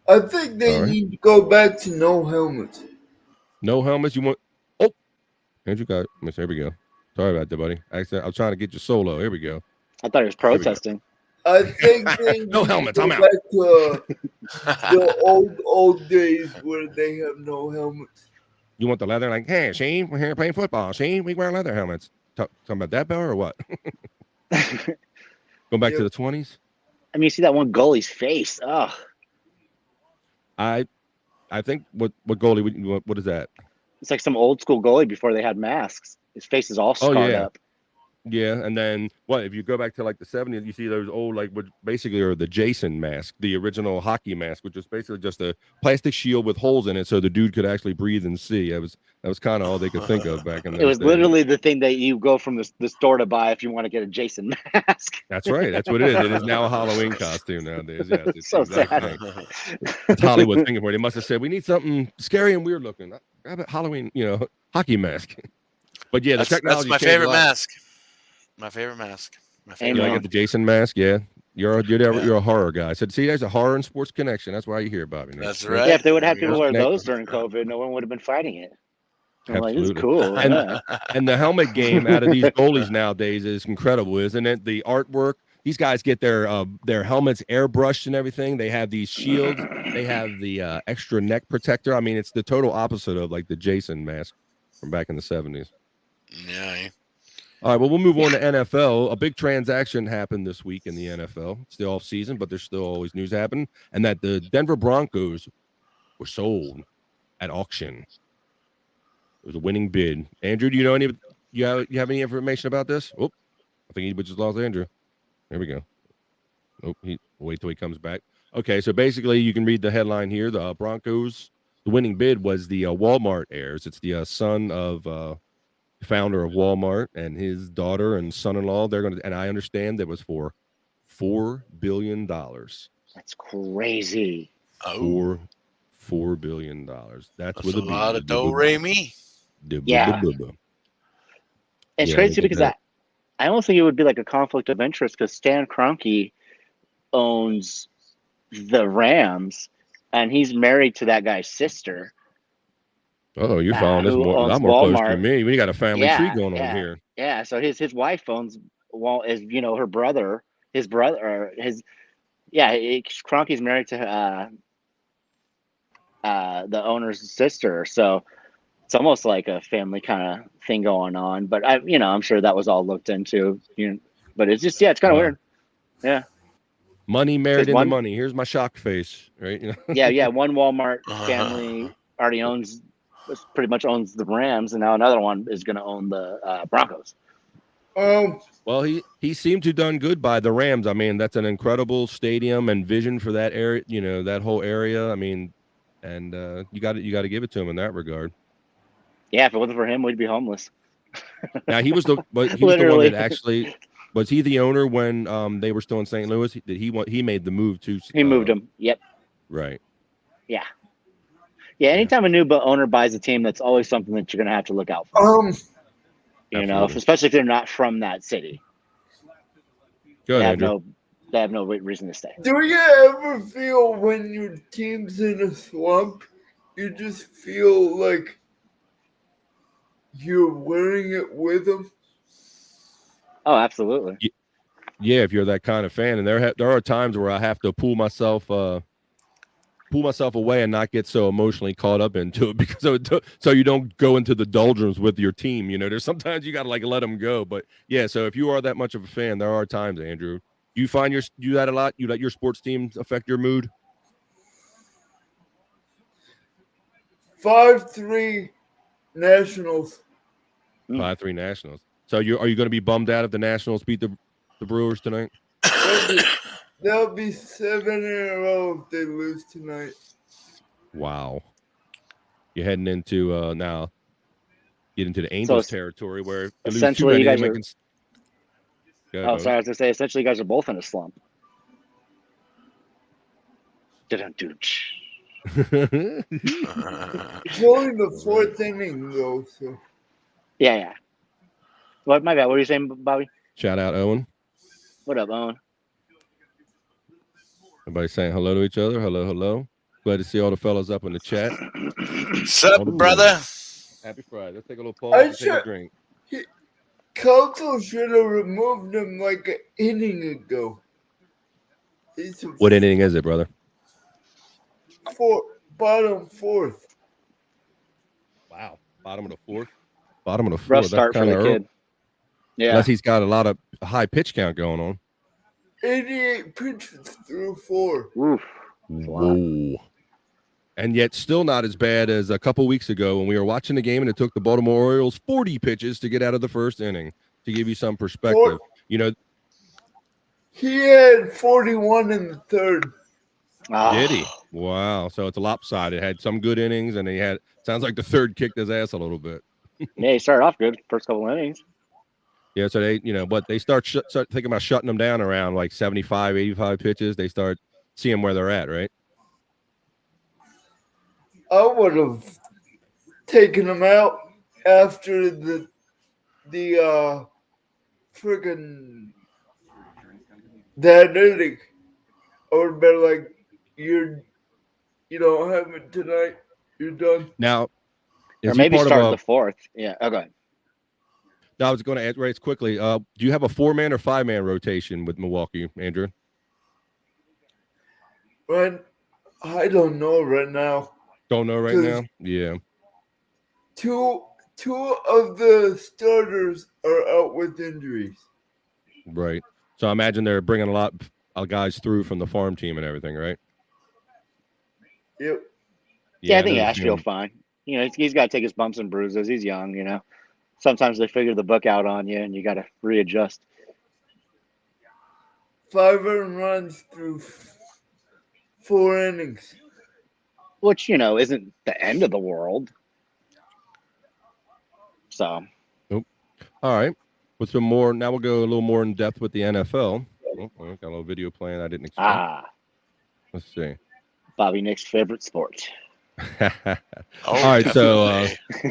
I think they need to go back to no helmets. No helmets? You want... Oh! Andrew got... Here we go. Sorry about that, buddy. I was trying to get you solo. Here we go. I thought he was protesting. I think they no helmets. I'm out. Back to the old days where they have no helmets. You want the leather? Like, hey, see, we're here playing football. See, we wear leather helmets. Talking about that, Bill, or what? Going back to the 20s? I mean, you see that one goalie's face. Oh. I think what goalie? What is that? It's like some old school goalie before they had masks. His face is all scarred up. Yeah, and then if you go back to like the 70s, you see those old which basically are the Jason mask, the original hockey mask, which is basically just a plastic shield with holes in it, so the dude could actually breathe and see. That was kind of all they could think of back in the day. It was literally the thing that you go from the store to buy if you want to get a Jason mask. That's right. That's what it is. It is now a Halloween costume nowadays. Yes, it's so sad. It's Hollywood thinking for it. They must have said we need something scary and weird looking. Grab a Halloween, hockey mask. But yeah, the technology. That's my favorite mask. My favorite mask. I get the Jason mask. Yeah, You're a horror guy. I said, see, there's a horror and sports connection. That's why you're here, Bobby. That's right. Yeah, if they would have people Sports wear those connection. during COVID, no one would have been fighting it. I'm like, this is Absolutely. cool. And the helmet game out of these goalies nowadays is incredible, isn't it? The artwork. These guys get their helmets airbrushed and everything. They have these shields. They have the extra neck protector. I mean, it's the total opposite of like the Jason mask from back in the 70s. Yeah. All right, well, we'll move on to NFL. A big transaction happened this week in the NFL. It's the off season, but there's still always news happening. And that the Denver Broncos were sold at auction. It was a winning bid. Andrew, do you know you have any information about this? Oh, I think we just lost Andrew. There we go. Oh, wait till he comes back. Okay, so basically you can read the headline here. The Broncos, the winning bid was the Walmart heirs. It's the son of founder of Walmart and his daughter and son-in-law. They're going to, and I understand that was for $4 billion. That's crazy. $4 billion. That's with a lot of do-re-mi. Yeah. It's crazy because I don't think it would be like a conflict of interest because Stan Kroenke owns the Rams and he's married to that guy's sister. Oh, you're following this a lot more close to me. We got a family tree going on here. Yeah, so his wife owns her brother, Kroenke's married to the owner's sister, so it's almost like a family kind of thing going on. But I'm sure that was all looked into. But it's just it's kind of weird. Yeah. Money married into money. Here's my shock face, right? Yeah. One Walmart family already pretty much owns the Rams, and now another one is going to own the Broncos. Well, he seemed to have done good by the Rams. I mean, that's an incredible stadium and vision for that area. That whole area. I mean, and you got to give it to him in that regard. Yeah, if it wasn't for him, we'd be homeless. Now he was the one that actually was he the owner when they were still in St. Louis? He made the move to? He moved him. Yep. Right. Yeah. Yeah. Anytime a new owner buys a team, that's always something that you're going to have to look out for. Especially if they're not from that city. Go ahead, Andrew. They have no reason to stay. Do you ever feel when your team's in a slump, you just feel like you're wearing it with them? Oh, absolutely. Yeah, if you're that kind of fan, and there are times where I have to pull myself away and not get so emotionally caught up into it because so you don't go into the doldrums with your team. There's sometimes you got to let them go. But yeah, so if you are that much of a fan, there are times, Andrew. You find you do that a lot. You let your sports teams affect your mood. 5-3 Nationals. 5-3 Nationals. So are you going to be bummed out if the Nationals beat the Brewers tonight? That'll be 7 in a row if they lose tonight. Wow. You're heading into now. Get into the Angels territory where essentially you guys are. Sorry, I was going to say essentially you guys are both in a slump. It's only the 4th inning though, so. Yeah. What? My bad. What are you saying, Bobby? Shout out, Owen. What up, Owen? Everybody saying hello to each other. Hello. Glad to see all the fellas up in the chat. What's up, brother? Happy Friday. Let's take a little pause and take a drink. Council should have removed him like an inning ago. What inning is it, brother? Bottom 4th. Wow. Bottom of the 4th? Bottom of the 4th. Rough start for the kid. Yeah. Unless he's got a lot of high pitch count going on. 88 pitches through 4. Oof. Whoa. And yet still not as bad as a couple weeks ago when we were watching the game and it took the Baltimore Orioles 40 pitches to get out of the first inning, to give you some perspective. He had 41 in the 3rd. Did he? Wow. So it's a lopsided. Had some good innings and sounds like the 3rd kicked his ass a little bit. Yeah, he started off good first couple innings. Yeah, so they start thinking about shutting them down around like 75, 85 pitches. They start seeing where they're at, right? I would have taken him out after the friggin' that inning, I would have been like, you don't have it tonight. You're done. Now, or is he maybe part of start a? the fourth. Yeah. Oh, go ahead. No, I was going to ask race quickly. Do you have a 4-man or 5-man rotation with Milwaukee, Andrew? Right? I don't know right now. Don't know right now. Yeah. Two of the starters are out with injuries. Right. So I imagine they're bringing a lot of guys through from the farm team and everything, right? Yep. Yeah, I think Asheville fine. He's got to take his bumps and bruises. He's young. Sometimes they figure the book out on you, and you got to readjust. 5 earned runs through 4 innings, which isn't the end of the world. So, nope. All right. With some more, now we'll go a little more in depth with the NFL. Oh, got a little video playing I didn't expect. Let's see. Bobby Nick's favorite sport. All right, so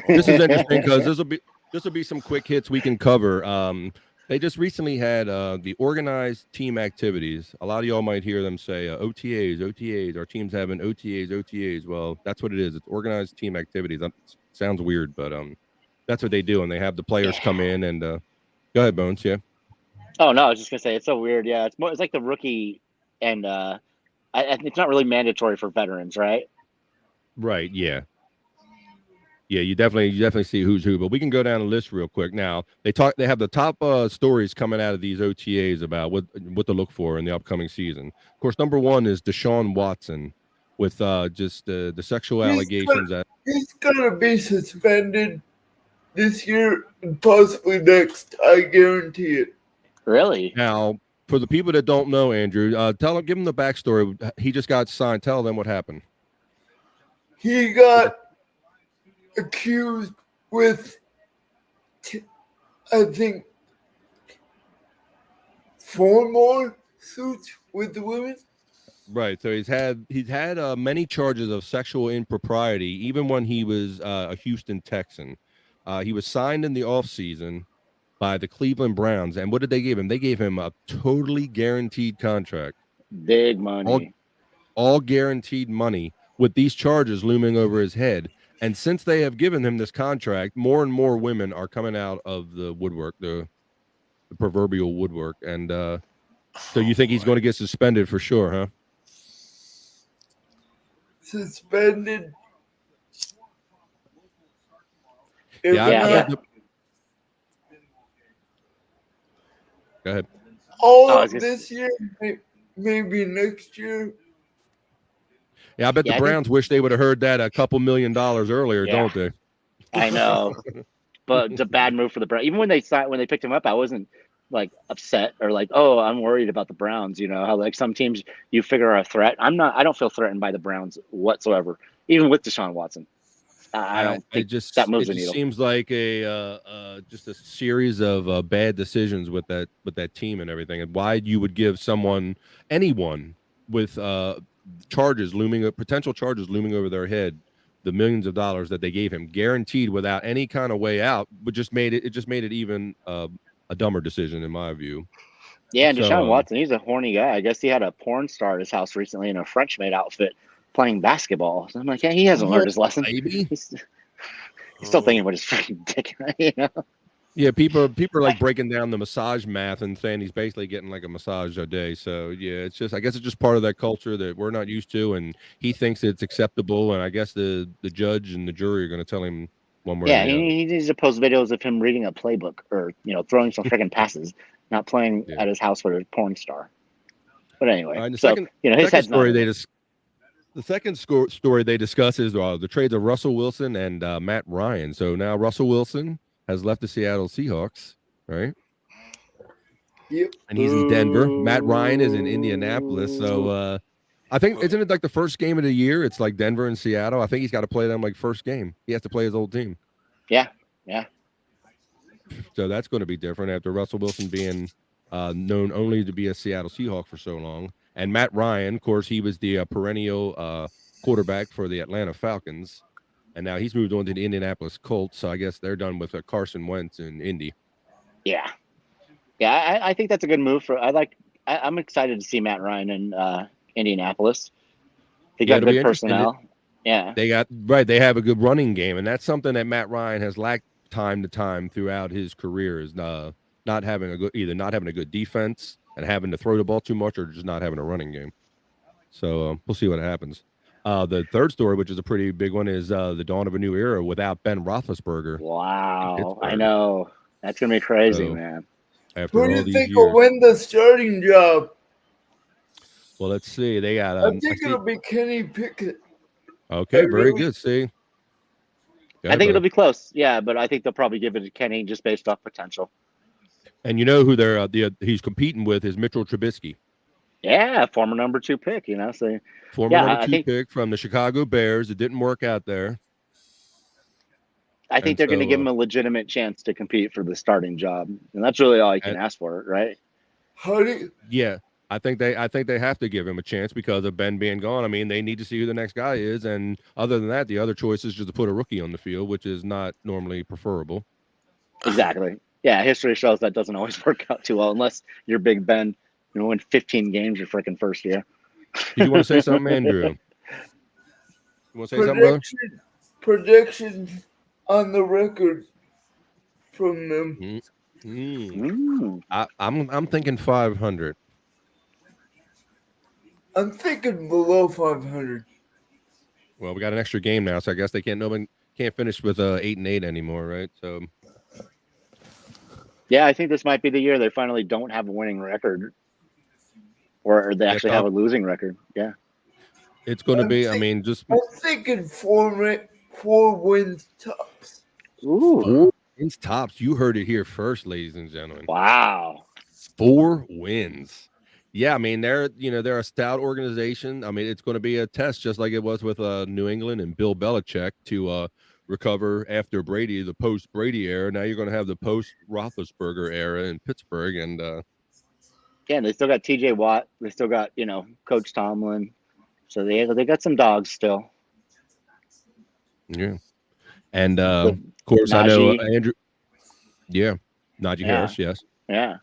this is interesting because this will be some quick hits we can cover. They just recently had the organized team activities. A lot of y'all might hear them say OTAs. Our team's having OTAs. Well, that's what it is. It's organized team activities. That sounds weird, but that's what they do, and they have the players come in and go ahead, Bones. Yeah. Oh no, I was just gonna say it's so weird. Yeah, it's like the rookie, and it's not really mandatory for veterans, right? Right. Yeah. Yeah, you definitely see who's who, but we can go down the list real quick. Now they have the top stories coming out of these OTAs about what to look for in the upcoming season. Of course, number one is Deshaun Watson with just the sexual allegations that he's gonna be suspended this year and possibly next. I guarantee it. Really? Now, for the people that don't know, Andrew, give them the backstory. He just got signed. Tell them what happened. He got accused with, I think, 4 more suits with the women. Right. So he's had many charges of sexual impropriety, even when he was a Houston Texan. He was signed in the offseason by the Cleveland Browns. And what did they give him? They gave him a totally guaranteed contract. Big money. All guaranteed money with these charges looming over his head. And since they have given him this contract, more and more women are coming out of the woodwork, the proverbial woodwork. And so you think he's going to get suspended for sure, huh? Suspended. Yeah. Go ahead. All of this year, maybe next year. Yeah, I bet the Browns wish they would have heard that a couple $1 million earlier, don't they? I know, but it's a bad move for the Browns. Even when they picked him up, I wasn't like upset or like, oh, I'm worried about the Browns. How like some teams you figure are a threat. I don't feel threatened by the Browns whatsoever, even with Deshaun Watson. I don't think that moves the needle. It seems like just a series of bad decisions with that team and everything, and why you would give anyone with potential charges looming over their head, the millions of dollars that they gave him guaranteed without any kind of way out, but just made it even a dumber decision in my view. Yeah, and Deshaun Watson, he's a horny guy. I guess he had a porn star at his house recently in a French maid outfit playing basketball. So I'm like, yeah, he hasn't learned his lesson. Maybe he's still thinking about his freaking dick. Yeah, people are like breaking down the massage math and saying he's basically getting like a massage a day. So yeah, I guess it's just part of that culture that we're not used to, and he thinks it's acceptable. And I guess the judge and the jury are going to tell him one way. Yeah, he needs to post videos of him reading a playbook or throwing some freaking passes, not playing at his house with a porn star. But anyway, the second story they discuss is the trades of Russell Wilson and Matt Ryan. So now Russell Wilson has left the Seattle Seahawks, right? Yep. And he's in Denver. Matt Ryan is in Indianapolis. So I think, isn't it like the first game of the year? It's like Denver and Seattle. I think he's got to play them like first game. He has to play his old team. Yeah. So that's going to be different after Russell Wilson being known only to be a Seattle Seahawk for so long. And Matt Ryan, of course, he was the perennial quarterback for the Atlanta Falcons. And now he's moved on to the Indianapolis Colts. So I guess they're done with Carson Wentz in Indy. Yeah. I think that's a good move. I like I'm excited to see Matt Ryan in Indianapolis. They Yeah, got it'll be good interesting. personnel. Yeah, They have a good running game, and that's something that Matt Ryan has lacked time to time throughout his career, is not having a good defense and having to throw the ball too much, or just not having a running game. So we'll see what happens. The third story, which is a pretty big one, is the dawn of a new era without Ben Roethlisberger. wow, I know that's gonna be crazy, So, man. After Who do all you these think will years, win the starting job? well, let's see. They got. I think it'll be Kenny Pickett. Okay, very good. See, I think it'll be close. Yeah, but I think they'll probably give it to Kenny just based off potential. And you know who they're he's competing with is Mitchell Trubisky. Yeah, former number 2 pick. So former number 2 pick from the Chicago Bears. It didn't work out there. I think they're going to give him a legitimate chance to compete for the starting job, and that's really all you can ask for, right? Yeah, I think they have to give him a chance because of Ben being gone. I mean, they need to see who the next guy is, and other than that, the other choice is just to put a rookie on the field, which is not normally preferable. Exactly. Yeah, history shows that doesn't always work out too well unless you're Big Ben. Win 15 games your freaking first year. Did you want to say something, Andrew? You want to say something, brother? Predictions on the record from them. I'm thinking 500. I'm thinking below 500. Well, we got an extra game now, so I guess nobody can't finish with 8-8 anymore, right? So. Yeah, I think this might be the year they finally don't have a winning record, or they actually have a losing record. Yeah, it's going to be. I'm thinking 4 wins tops. Ooh, 4 wins tops. You heard it here first, ladies and gentlemen. Wow, 4 wins. Yeah, I mean they're a stout organization. I mean it's going to be a test, just like it was with New England and Bill Belichick to recover after Brady, the post Brady era. Now you're going to have the post Roethlisberger era in Pittsburgh, and yeah, they still got T.J. Watt. They still got Coach Tomlin. So they got some dogs still. Yeah, and of course Najee. I know Andrew. Yeah, Najee Harris. Yes. Yeah.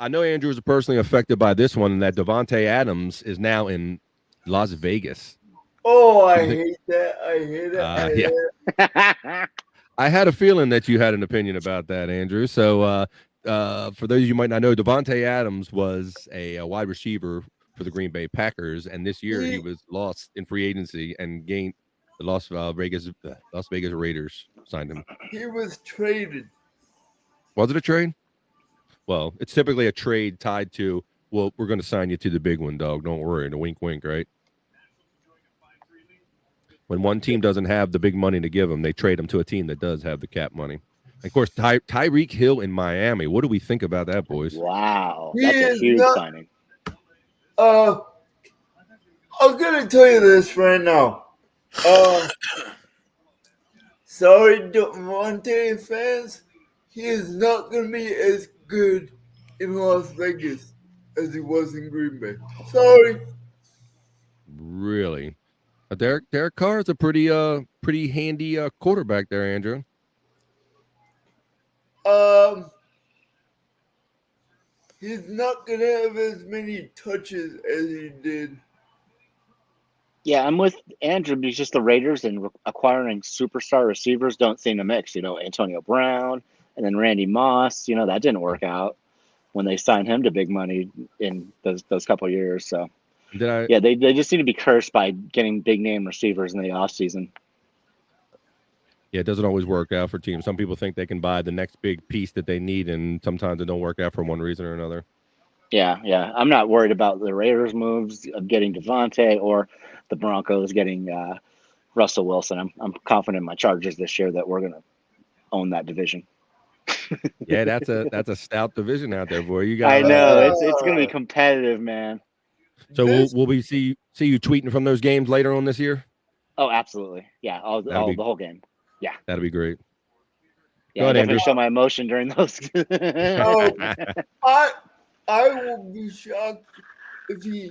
I know Andrew was personally affected by this one, that Devante Adams is now in Las Vegas. Oh, I hate that. I hate it. I had a feeling that you had an opinion about that, Andrew. So for those of you who might not know, Devante Adams was a wide receiver for the Green Bay Packers, and this year he was lost in free agency and gained the Las Vegas Raiders signed him. He was traded. Was it a trade? Well, it's typically a trade tied to, well, we're going to sign you to the big one, dog. Don't worry. And a wink, wink, right? When one team doesn't have the big money to give them, they trade them to a team that does have the cap money. And of course, Tyreek Hill in Miami. What do we think about that, boys? Wow. That's a huge signing. I'm going to tell you this right now. Sorry, Devante fans. He is not going to be as good in Las Vegas as he was in Green Bay. Sorry. Really? Derek Carr is a pretty handy quarterback there, Andrew. He's not going to have as many touches as he did. Yeah, I'm with Andrew because just the Raiders and acquiring superstar receivers don't seem to mix. Antonio Brown and then Randy Moss. That didn't work out when they signed him to big money in those couple of years. So, they just seem to be cursed by getting big name receivers in the offseason. Yeah, it doesn't always work out for teams. Some people think they can buy the next big piece that they need, and sometimes it don't work out for one reason or another. Yeah. I'm not worried about the Raiders' moves of getting Devante or the Broncos getting Russell Wilson. I'm confident in my Chargers this year that we're going to own that division. Yeah, that's a stout division out there, boy. You got. I know it's going to be competitive, man. So will we see you tweeting from those games later on this year? Oh, absolutely. Yeah, the whole game. Yeah, that'd be great. Yeah, I definitely show my emotion during those. I will be shocked if he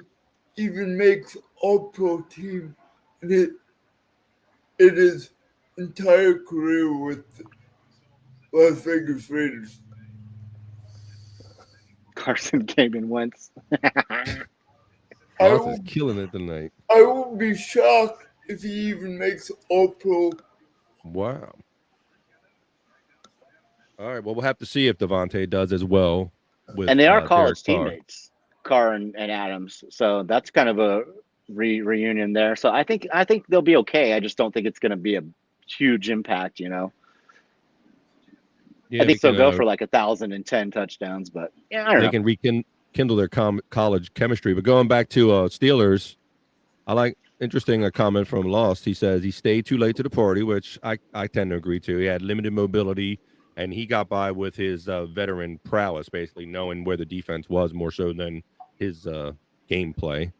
even makes All-Pro team in his entire career with Las Vegas Raiders. Carson came in Wentz. Ross is killing it tonight. I will be shocked if he even makes All-Pro. Wow. All right. Well, we'll have to see if Devante does as well. And they are college Derek Carr. teammates, Carr and Adams. So that's kind of a reunion there. So I think they'll be okay. I just don't think it's going to be a huge impact, Yeah, I think they'll go for like 1,010 touchdowns, but yeah, I don't know. They can rekindle their college chemistry. But going back to Steelers, interesting a comment from Lost. He says he stayed too late to the party, which I tend to agree to. He had limited mobility, and he got by with his veteran prowess, basically knowing where the defense was more so than his gameplay.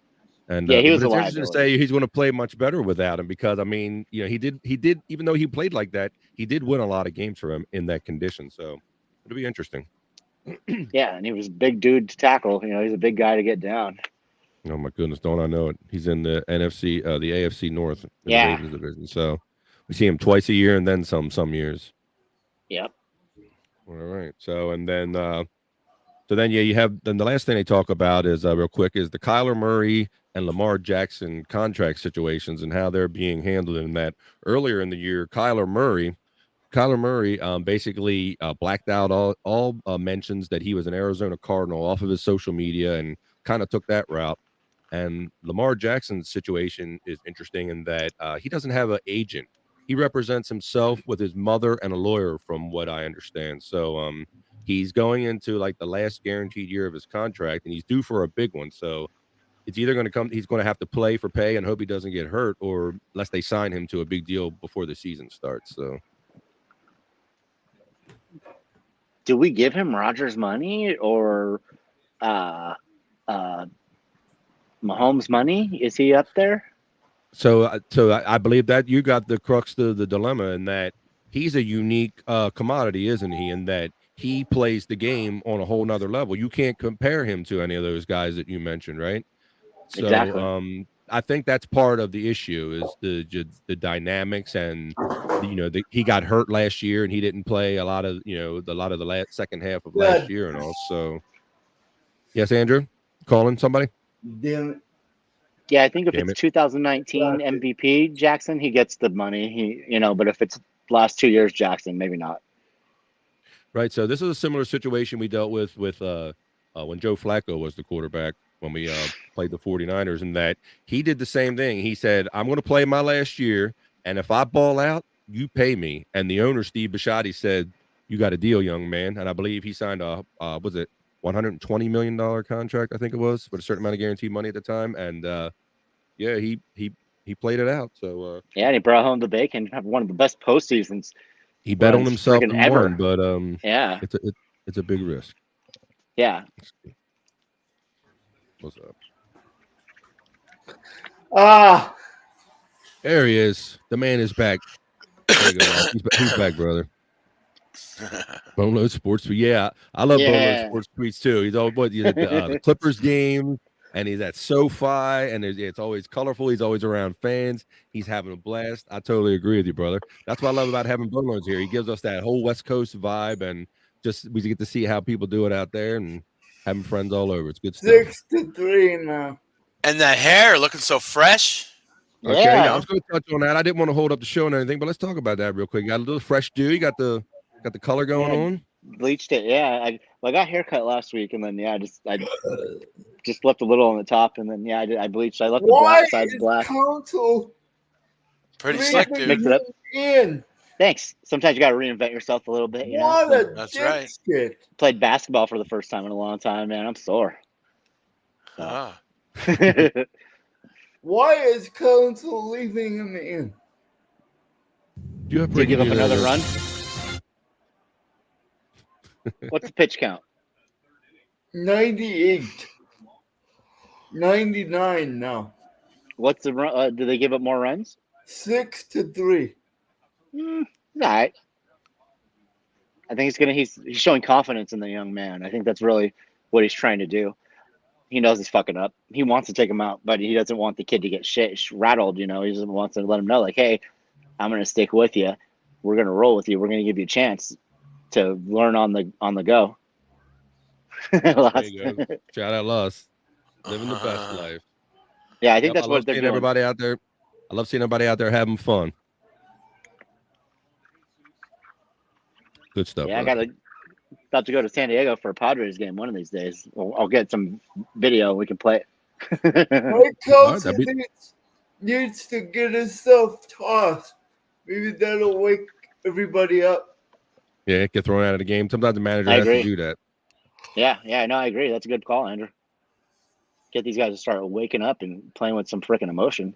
And he was it's interesting to say he's going to play much better without him because, I mean, he did even though he played like that, he did win a lot of games for him in that condition. So it'll be interesting. Yeah, and he was a big dude to tackle. He's a big guy to get down. Oh my goodness, don't I know it? He's in the NFC, the AFC North, in the Ravens division. So we see him twice a year and then some years. Yep. All right. So and then you have then the last thing they talk about is real quick is the Kyler Murray and Lamar Jackson contract situations and how they're being handled in that. Earlier in the year, Kyler Murray basically blacked out all mentions that he was an Arizona Cardinal off of his social media and kind of took that route. And Lamar Jackson's situation is interesting in that he doesn't have an agent. He represents himself with his mother and a lawyer, from what I understand. So he's going into like the last guaranteed year of his contract, and he's due for a big one. So it's either going to come, he's going to have to play for pay and hope he doesn't get hurt, or unless they sign him to a big deal before the season starts. So, do we give him Rodgers money or Mahomes money? Is he up there? So I believe that you got the crux of the dilemma in that he's a unique commodity, isn't he? In that he plays the game on a whole nother level. You can't compare him to any of those guys that you mentioned, right? So, exactly. I think that's part of the issue is the dynamics and he got hurt last year and he didn't play a lot of the second half of last year and all. So, yes, Andrew, calling somebody. Damn. Yeah, I think if it's 2019 MVP Jackson, he gets the money. But if it's last 2 years Jackson, maybe not. Right. So this is a similar situation we dealt with when Joe Flacco was the quarterback when we played the 49ers, and that he did the same thing. He said, I'm going to play my last year, and if I ball out, you pay me. And the owner, Steve Bisciotti, said, you got a deal, young man. And I believe he signed a $120 million contract, I think it was, with a certain amount of guaranteed money at the time. And he played it out. So and he brought home the bacon. Have one of the best postseasons. He bet on himself and won, but yeah, it's a big risk. Yeah. What's up? There he is. The man is back. There you go. He's back, brother. Boneloads Sports Tweets. Yeah, I love Boneloads Sports Tweets too. He's always the Clippers game, and he's at SoFi, and it's always colorful. He's always around fans. He's having a blast. I totally agree with you, brother. That's what I love about having Boneloads here. He gives us that whole West Coast vibe, and just we get to see how people do it out there and having friends all over. It's good stuff. 6-3 now. And that hair looking so fresh. Okay, yeah, I was going to touch on that. I didn't want to hold up the show and anything, but let's talk about that real quick. You got a little fresh dew. You got the color going on. Bleached it. Yeah, I got a haircut last week, and then I just left a little on the top, and then I bleached. I left the black sides black. Pretty slick, dude. Mix it up. Thanks. Sometimes you got to reinvent yourself a little bit. That's right. Played basketball for the first time in a long time, man. I'm sore. Why is Council leaving him in? Do you have to give up another run? What's the pitch count? 98. 99 now. What's the run? Do they give up more runs? 6-3. All right. I think he's showing confidence in the young man. I think that's really what he's trying to do. He knows he's fucking up. He wants to take him out, but he doesn't want the kid to get rattled. He just wants to let him know, like, hey, I'm going to stick with you. We're going to roll with you. We're going to give you a chance to learn on the go. Lost. There you go. Shout out Lost. Living the best life. Yeah, I think that's what they're doing. Everybody out there. I love seeing everybody out there having fun. Good stuff. Yeah, about to go to San Diego for a Padres game one of these days. I'll get some video. We can play it. Carlson needs to get himself tossed. Maybe that'll wake everybody up. Yeah, get thrown out of the game. Sometimes the manager has to do that. Yeah, no, I agree. That's a good call, Andrew. Get these guys to start waking up and playing with some freaking emotion.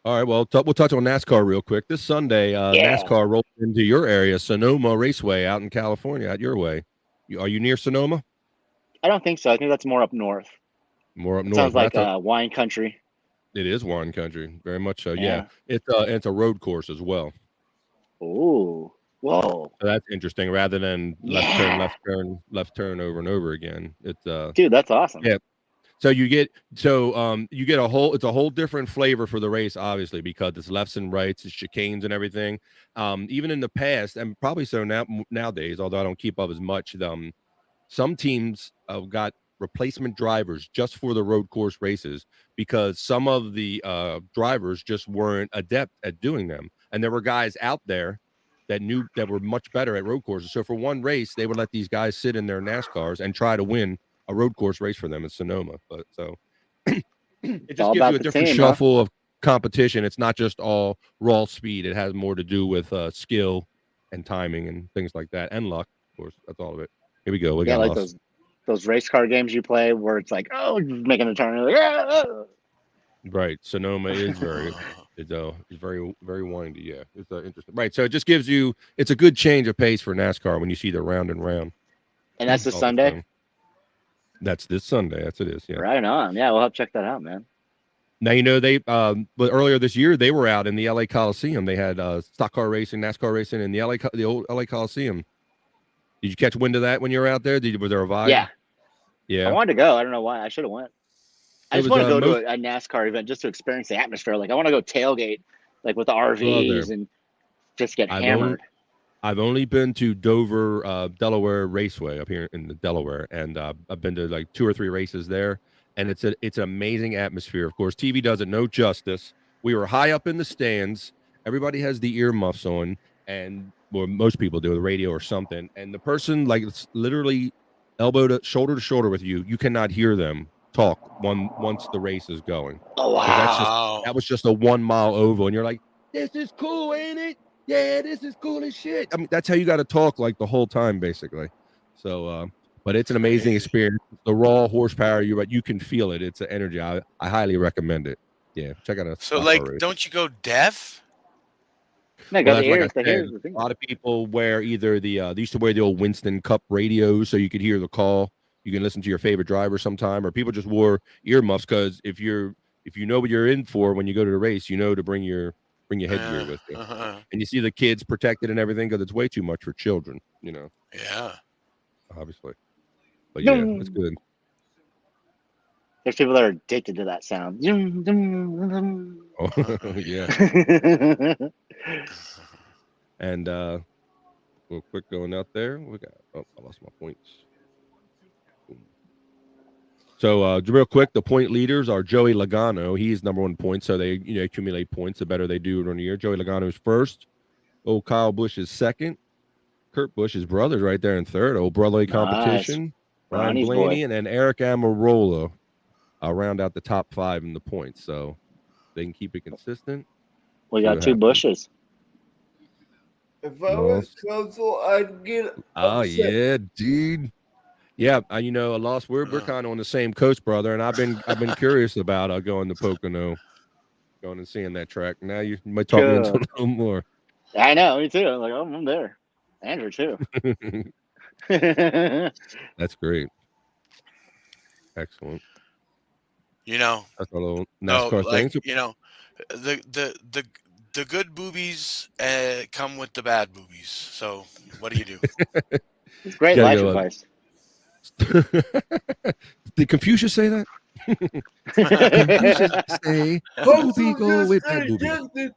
All right, well, we'll touch on NASCAR real quick. This Sunday, NASCAR rolled into your area, Sonoma Raceway out in California, out your way. Are you near Sonoma? I don't think so. I think that's more up north. More up north. Sounds like wine country. It is wine country, very much so. Yeah. It's a road course as well. Ooh, whoa! So that's interesting. Rather than left turn over and over again. It's dude, that's awesome. Yeah. So you get a whole different flavor for the race, obviously, because it's lefts and rights, it's chicanes and everything. Even in the past, and probably so nowadays, although I don't keep up as much. Some teams got replacement drivers just for the road course races because some of the drivers just weren't adept at doing them, and there were guys out there that were much better at road courses. So for one race, they would let these guys sit in their NASCARs and try to win a road course race for them in Sonoma. But so it just gives you a different shuffle of competition. It's not just all raw speed. It has more to do with skill and timing and things like that, and luck, of course. That's all of it. Here we go. We got like those race car games you play where it's like, oh, you're making a turn. Like, Right. Sonoma is very, very windy. Yeah, it's interesting. Right. So it just gives you, it's a good change of pace for NASCAR when you see the round and round. And that's this Sunday? That's this Sunday. That's it is. Yeah. Right on. Yeah, we'll have to check that out, man. Now, they, but earlier this year, they were out in the LA Coliseum. They had stock car racing, NASCAR racing in the old LA Coliseum. Did you catch wind of that when you were out there? Was there a vibe? Yeah. Yeah. I wanted to go. I don't know why. I should have went. I just want to go to a NASCAR event just to experience the atmosphere. Like, I want to go tailgate, like with the RVs and just get hammered. I've only been to Dover, Delaware Raceway up here in the Delaware, and I've been to like 2 or 3 races there, and it's an amazing atmosphere. Of course, TV does it no justice. We were high up in the stands. Everybody has the earmuffs on, and most people do, the radio or something, and the person like it's literally shoulder to shoulder with you. You cannot hear them talk once the race is going. Oh wow! That was just a 1 mile oval, and you're like, "This is cool, ain't it? Yeah, this is cool as shit." I mean, that's how you got to talk like the whole time, basically. So, but it's an amazing experience. The raw horsepower, you can feel it. It's an energy. I highly recommend it. Yeah, check out it. So, like, don't you go deaf? A lot of people wear either they used to wear the old Winston Cup radios so you could hear the call. You can listen to your favorite driver sometime, or people just wore earmuffs because if you know what you're in for when you go to the race, you know to bring your headgear with you. And you see the kids protected and everything because it's way too much for children, you know. Yeah. Obviously. But yeah, it's good. There's people that are addicted to that sound. Oh, yeah. And real quick going out there. I lost my points. So real quick, the point leaders are Joey Logano. He's number 1 point, so they accumulate points. The better they do during the year. Joey Logano is first. Old Kyle Busch is second. Kurt Busch, his brother's right there in third. Old brotherly competition. Ryan Blaney and then Eric Amarola round out the top 5 in the points. So they can keep it consistent. We got 2 Bushes. If I was Council, I'd get upset. Oh yeah, dude. Yeah, Lost. We're kind of on the same coast, brother, and I've been curious about going to Pocono, going and seeing that track. Now you might talk me into a little more. I know, me too. I'm like, I'm there. Andrew too. That's great. Excellent. That's a little NASCAR thing. The good boobies come with the bad boobies. So what do you do? It's great life advice. Did Confucius say that? Confucius say, "Booby go with that booby."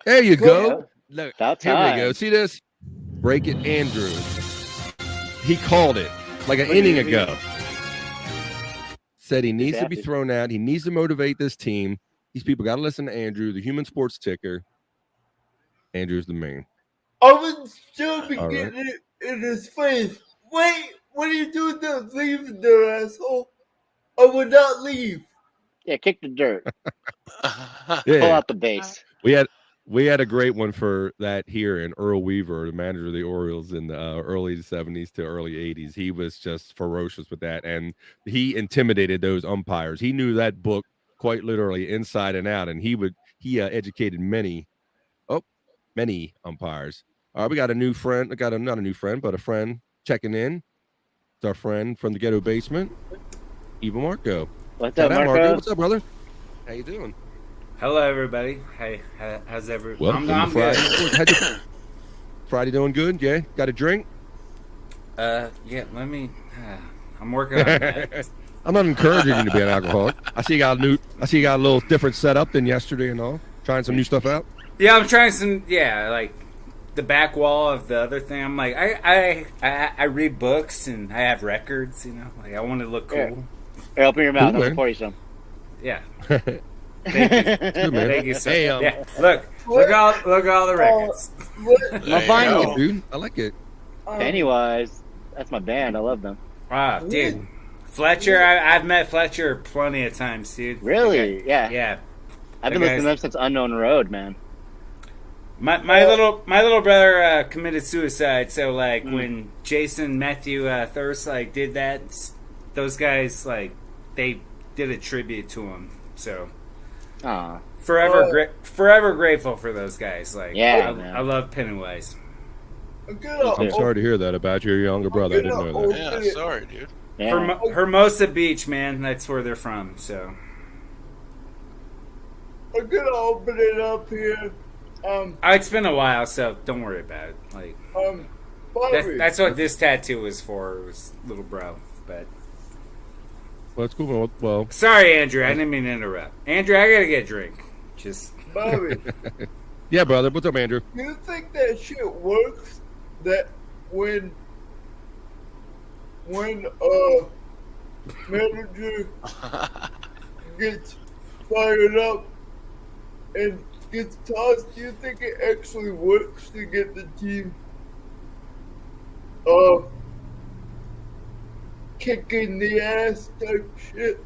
There you go. Look, here we go. See this? Break it, Andrew. He called it like an inning ago. Said he needs to be thrown out. He needs to motivate this team. These people got to listen to Andrew, the human sports ticker. Andrew's the man. I would still be getting it in his face. Wait, what are you doing there? Leave there, asshole. I would not leave. Yeah, kick the dirt. Yeah. Pull out the base. We had a great one for that here in Earl Weaver, the manager of the Orioles in the early 70s to early 80s. He was just ferocious with that, and he intimidated those umpires. He knew that book quite literally inside and out, and he educated many umpires. All right, we got a new friend. Not a new friend, but a friend checking in. It's our friend from the ghetto basement, Eva Marco. What's up, Marco? What's up, brother? How you doing? Hello, everybody. Hey, how's everyone? Welcome I'm Friday. good. Friday doing good? Yeah. Got a drink? Yeah. Let me. I'm working on that. I'm not encouraging you to be an alcoholic. I see you got a little different setup than yesterday and all. Trying some new stuff out. Yeah, I'm trying some. Yeah, like the back wall of the other thing. I'm like, I read books and I have records. You know, like I want to look cool. Here, open your mouth. I'll pour you some. Yeah. Thank you. Thank you so much. Yeah. Look all the records. My vinyl, dude. I like it. Pennywise. That's my band. I love them. Wow, dude. Fletcher, I've met Fletcher plenty of times, dude. Really? Yeah. Yeah. I've been listening to them since Unknown Road, man. My little brother committed suicide. So like when Jason Matthew Thirst like did that, those guys like they did a tribute to him. So. Forever grateful for those guys. Like, yeah, I love Pennywise. I'm sorry to hear that about your younger brother. I didn't know that. Yeah, sorry, dude. Yeah. Hermosa Beach, man. That's where they're from. So I'm gonna open it up here. It's been a while, so don't worry about it. Like, that's what this tattoo was for. It was little bro, but. Well, that's cool. Well, sorry, Andrew. I didn't mean to interrupt. Andrew, I gotta get a drink. Just Bobby. Yeah, brother. What's up, Andrew? You think that shit works? That when manager gets fired up and gets tossed, do you think it actually works to get the team kicking the ass type shit?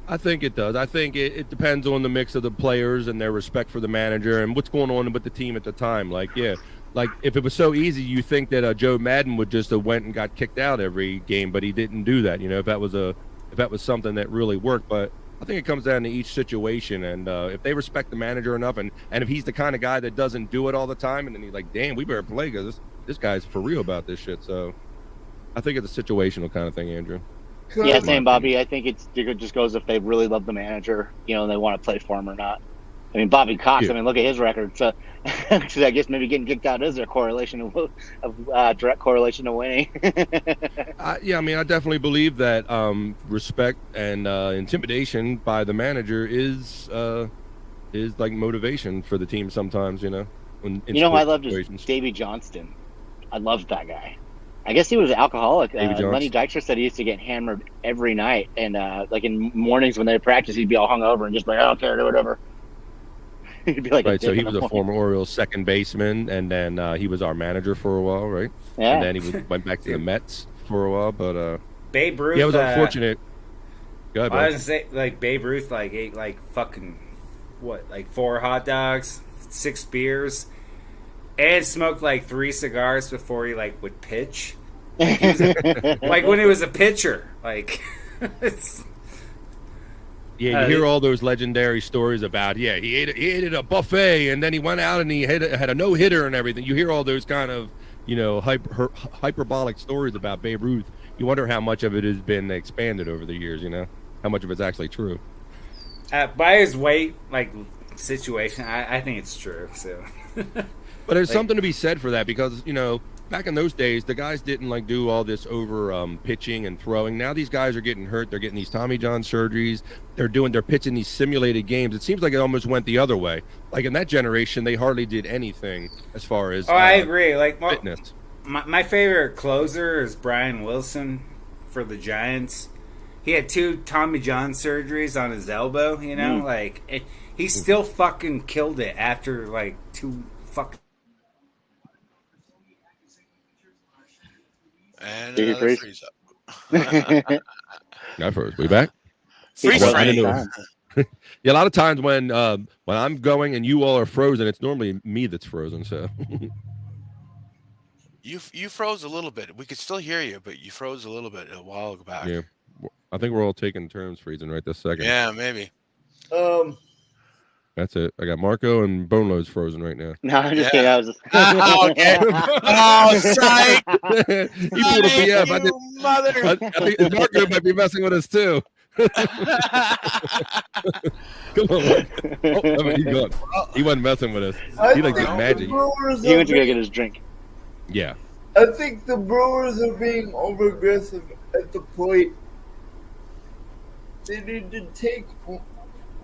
I think it does. I think it depends on the mix of the players and their respect for the manager and what's going on with the team at the time. Like, yeah, like if it was so easy, you think that Joe Madden would just have went and got kicked out every game, but he didn't do that. You know, if that was something that really worked. But I think it comes down to each situation, and if they respect the manager enough, and if he's the kind of guy that doesn't do it all the time, and then he's like, damn, we better play because this guy's for real about this shit. So I think it's a situational kind of thing, Andrew. Yeah, same, Bobby. I think it just goes if they really love the manager, you know, and they want to play for him or not. I mean, Bobby Cox, I mean, look at his record. So I guess maybe getting kicked out is a correlation of direct correlation to winning. Yeah, I mean, I definitely believe that respect and intimidation by the manager is like motivation for the team sometimes, you know. I loved is Davey Johnston. I loved that guy. I guess he was alcoholic. Lenny Dykstra said he used to get hammered every night, and like in mornings when they practice, he'd be all hungover and just like, I don't care, do whatever. He'd be like, right. So he was a former Orioles second baseman, and then he was our manager for a while, right? Yeah. And then he went back to the Mets for a while, but Babe Ruth. Yeah, it was unfortunate. Go ahead, I was gonna say, like Babe Ruth, like ate like fucking like 4 hot dogs, 6 beers. And smoked like 3 cigars before he like would pitch. Like when he was a pitcher. Like it's you hear all those legendary stories about he ate at a buffet and then he went out and he had a no-hitter and everything. You hear all those kind of, you know, hyperbolic stories about Babe Ruth. You wonder how much of it has been expanded over the years, you know? How much of it's actually true. By his weight like situation, I think it's true, so But there's something to be said for that because, you know, back in those days, the guys didn't like do all this over pitching and throwing. Now these guys are getting hurt. They're getting these Tommy John surgeries. They're pitching these simulated games. It seems like it almost went the other way. Like in that generation, they hardly did anything as far as I agree. Like fitness. My favorite closer is Brian Wilson for the Giants. He had 2 Tommy John surgeries on his elbow, you know? He still fucking killed it after, 2 fucking... And Did he another freeze? freeze up. I froze. We back? Freeze Well, frame. Yeah, a lot of times when I'm going and you all are frozen, it's normally me that's frozen. So You froze a little bit. We could still hear you, but you froze a little bit a while back. yeah, I think we're all taking turns freezing right this second. Yeah, maybe. That's it. I got Marco and Boneloads frozen right now. No, I'm just kidding. I was just... Okay. Oh, psych! He pulled a BF. Mother. I think Marco might be messing with us too. Come on, Marco. Oh, he's gone. He wasn't messing with us. He like did magic. He went to go get his drink. Yeah. I think the Brewers are being over-aggressive at the plate. They need to take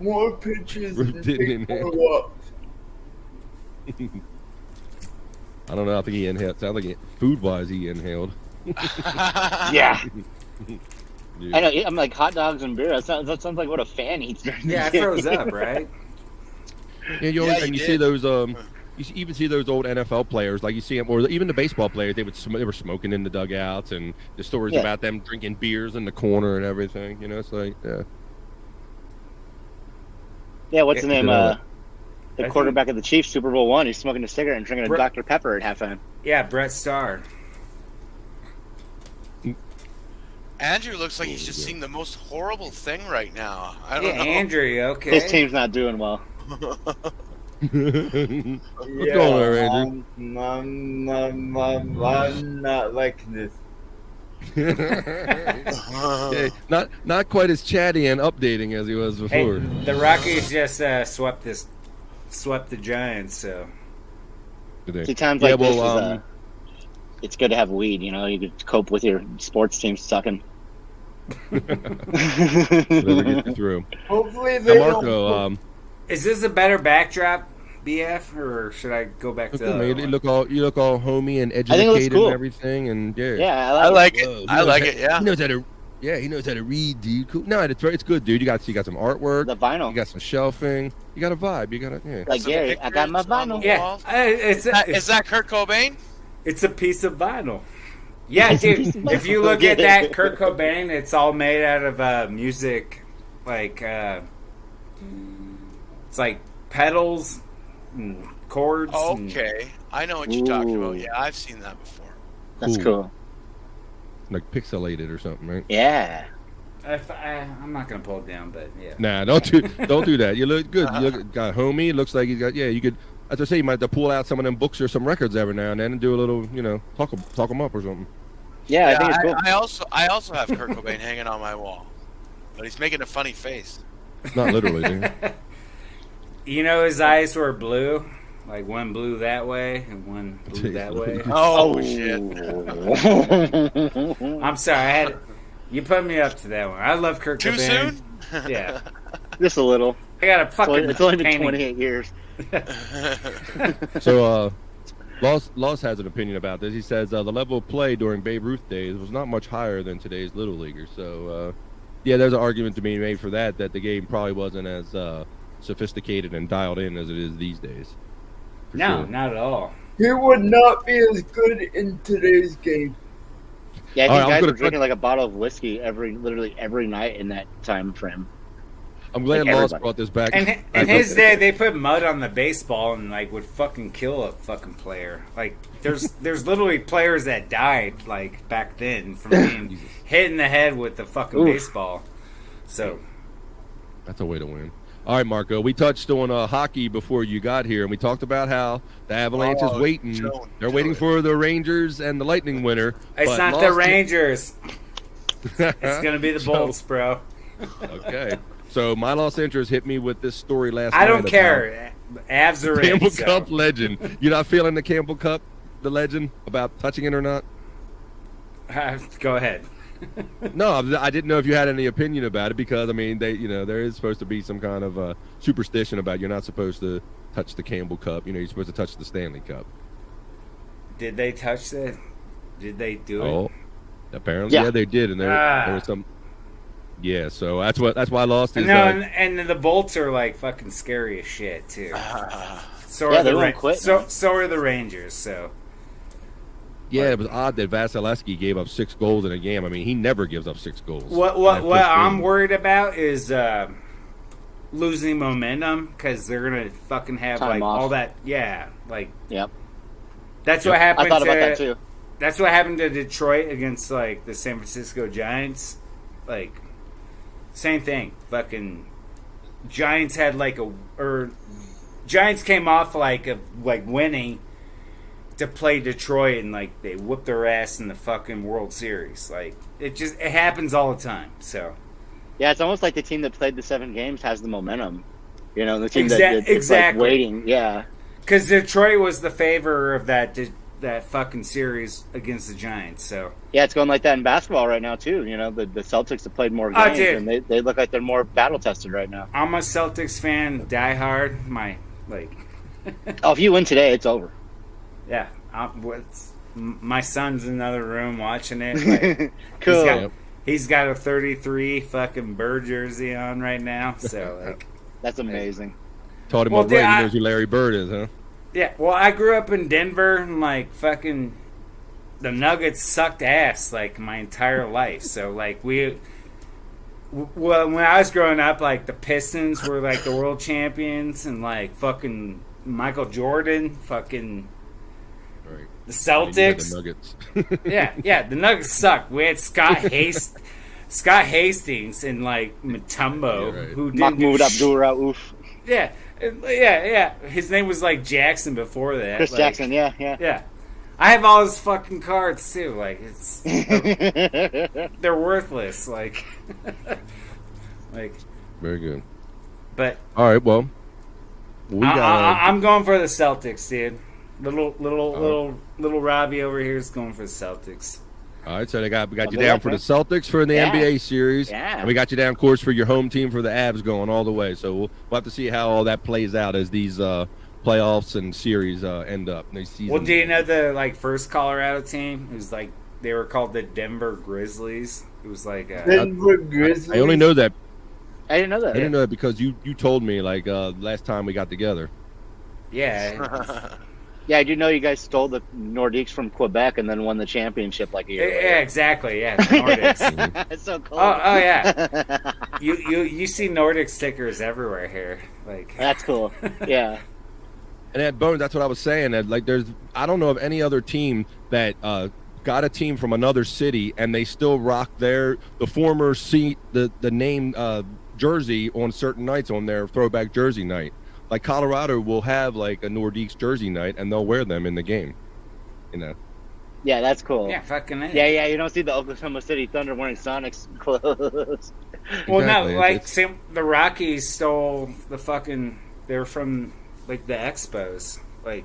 more pitches and take more walks. I don't know. I think he inhaled. Sounds like food-wise, he inhaled. Yeah. Dude. I know. I'm like hot dogs and beer. That sounds like what a fan eats. Yeah, I froze up, right? Yeah, you see those. You even see those old NFL players, like you see them, or even the baseball players. They were smoking in the dugouts, and the stories about them drinking beers in the corner and everything. You know, it's like, yeah. Yeah, what's the name? The quarterback of the Chiefs, Super Bowl I. He's smoking a cigarette and drinking a Dr. Pepper at halftime. Yeah, Brett Starr. Andrew looks like he's just seeing the most horrible thing right now. I don't know. Andrew, okay. His team's not doing well. What's going on, Andrew? I'm not liking this. Yeah, not quite as chatty and updating as he was before. Hey, the Rockies just swept the Giants, so. See, times like this it's good to have weed, you know. You could cope with your sports team sucking. Whatever gets you through. Hopefully they Marco, is this a better backdrop, BF, or should I go back to the you look all homey and educated and everything, and I like it. I like it. Yeah, he knows how to. Yeah, he knows how to read, dude. Cool. No, it's good, dude. You got some artwork. The vinyl. You got some shelving. You got a vibe. You got like Gary. I got my vinyl. Yeah, is that Kurt Cobain? It's a piece of vinyl. Yeah, dude. If you look at that Kurt Cobain, it's all made out of music, like it's like pedals and chords. Okay, I know what you're talking about. Yeah, I've seen that before. That's cool. Like pixelated or something, right? Yeah. I'm not gonna pull it down, but yeah. Nah, don't do that. You look good. You got homey. It looks like you got. Yeah, you could. As I say, you might have to pull out some of them books or some records every now and then and do a little, talk them up or something. Yeah, I think it's cool. I also have Kurt Cobain hanging on my wall, but he's making a funny face. Not literally, dude. You know, his eyes were blue, like one blue that way and one blue that way. Oh shit! I'm sorry, you put me up to that one. I love Kurt Cobain. Too soon? Yeah, just a little. I got a fucking. It's only been 28 years. So, Loss has an opinion about this. He says the level of play during Babe Ruth days was not much higher than today's Little Leaguers. So, there's an argument to be made for that the game probably wasn't as sophisticated and dialed in as it is these days. No, not at all. He would not be as good in today's game. Yeah, I think guys were drinking like a bottle of whiskey literally every night in that time frame. I'm glad Loss brought this back. And in his day, they put mud on the baseball and would fucking kill a fucking player. Like there's literally players that died back then from being hit in the head with the fucking baseball. So that's a way to win. All right, Marco. We touched on hockey before you got here, and we talked about how the Avalanche is waiting. They're waiting for the Rangers and the Lightning winner. It's not the Rangers. It's gonna be the Bolts, bro. Okay. So my Los Angeles hit me with this story last night. I don't care. Avs are in. Campbell Cup legend. You're not feeling the Campbell Cup, the legend, about touching it or not? Go ahead. No, I didn't know if you had any opinion about it because, there is supposed to be some kind of superstition about you're not supposed to touch the Campbell Cup. You're supposed to touch the Stanley Cup. Did they touch it? Did they do it? Oh, apparently, yeah, they did, and there was some. Yeah, so that's why I lost. His, and the Bolts are like fucking scary as shit too. So yeah, are they won't quit. So are the Rangers. So. Yeah, it was odd that Vasilevsky gave up 6 goals in a game. I mean, he never gives up 6 goals. What I'm worried about is losing momentum because they're gonna fucking have Time like off. all that. Yeah, like. Yep. That's what happened. I thought about that too. That's what happened to Detroit against like the San Francisco Giants. Like, same thing. Fucking Giants had Giants came off like winning to play Detroit, and like they whooped their ass in the fucking World Series. Like it happens all the time. So yeah, it's almost like the team that played the 7 games has the momentum. You know, the team exactly like waiting. Yeah, because Detroit was the favor of that fucking series against the Giants. So yeah, it's going like that in basketball right now too. You know, the Celtics have played more games, and they look like they're more battle tested right now. I'm a Celtics fan, diehard. Oh, if you win today, it's over. Yeah, my son's in another room watching it. Like, cool. He's got a 33 fucking Bird jersey on right now. So like, that's amazing. Taught him already. He knows who Larry Bird is, huh? Yeah. Well, I grew up in Denver, and like fucking, the Nuggets sucked ass like my entire life. So like when I was growing up, like the Pistons were like the world champions, and like fucking Michael Jordan, fucking. Right. The Celtics. The Nuggets. yeah, the Nuggets suck. We had Scott Hastings and like Mutombo, who didn't Mahmoud Abdul-Rauf. Yeah. His name was like Jackson before that. Chris Jackson, yeah. I have all his fucking cards too. Like they're worthless. Like, very good. But all right, well, I'm going for the Celtics, dude. Little Robbie over here is going for the Celtics. All right, so we got you down for the Celtics for the NBA series, and we got you down, of course, for your home team for the Avs going all the way. So we'll have to see how all that plays out as these playoffs and series end up. Well, do you know the first Colorado team? It was like they were called the Denver Grizzlies. It was like Denver Grizzlies. I only know that. I didn't know that. I didn't know that because you told me last time we got together. Yeah. Yeah, I do know you guys stole the Nordiques from Quebec and then won the championship like a year later. Yeah, exactly. Yeah, the Nordics. It's so cool. Oh yeah. You see Nordic stickers everywhere here. Like that's cool. Yeah. And at Bones, that's what I was saying. That I don't know of any other team that got a team from another city and they still rock the former the name jersey on certain nights on their throwback jersey night. Like Colorado will have like a Nordiques jersey night, and they'll wear them in the game. You know. Yeah, that's cool. Yeah, fucking. Yeah. You don't see the Oklahoma City Thunder wearing Sonics clothes. Well, no, like the Rockies stole the fucking. They're from like the Expos, like.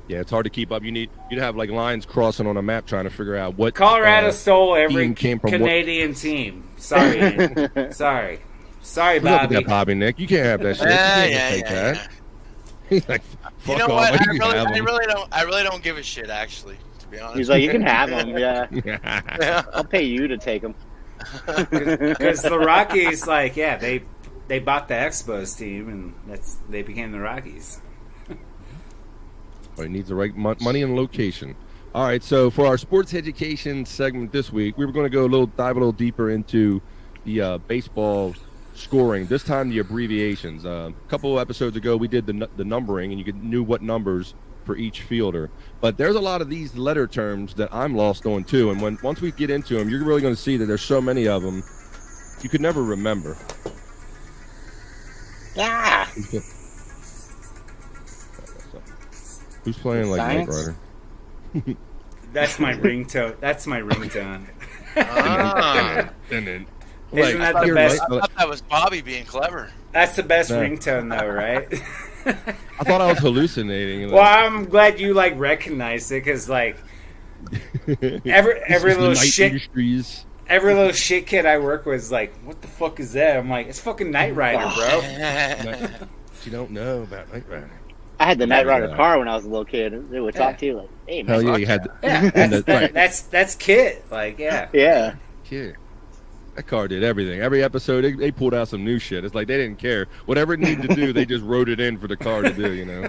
Yeah, it's hard to keep up. You'd have like lines crossing on a map trying to figure out what. Colorado stole every Canadian team. Sorry. Sorry, Bobby. That Bobby, Nick. You can't have that shit. Yeah. He's like, fuck you know off. what? I really don't give a shit, actually, to be honest. He's like, you can have them, yeah. I'll pay you to take them. Because the Rockies, they bought the Expos team, and they became the Rockies. Well, he needs the right money and location. All right, so for our sports education segment this week, we were going to dive a little deeper into the baseball scoring, this time the abbreviations. A couple of episodes ago we did the numbering, and you knew what numbers for each fielder, but there's a lot of these letter terms that I'm lost on too, and once we get into them, you're really going to see that there's so many of them you could never remember. Who's playing like Knight Rider? That's my ringtone. And then isn't that the best? I thought that was Bobby being clever. That's the best ringtone, though, right? I thought I was hallucinating. Well, I'm glad you recognized it, because every little shit, every little shit kid I work with is like, "What the fuck is that?" I'm like, "It's fucking Knight Rider, bro." You don't know about Knight Rider. I had the Knight Rider car when I was a little kid. They would talk to you like, "Hey, man." Hell yeah, you had. That's Kit. Like, yeah. Kid. That car did everything. Every episode, they pulled out some new shit. It's like they didn't care. Whatever it needed to do, they just wrote it in for the car to do. You know.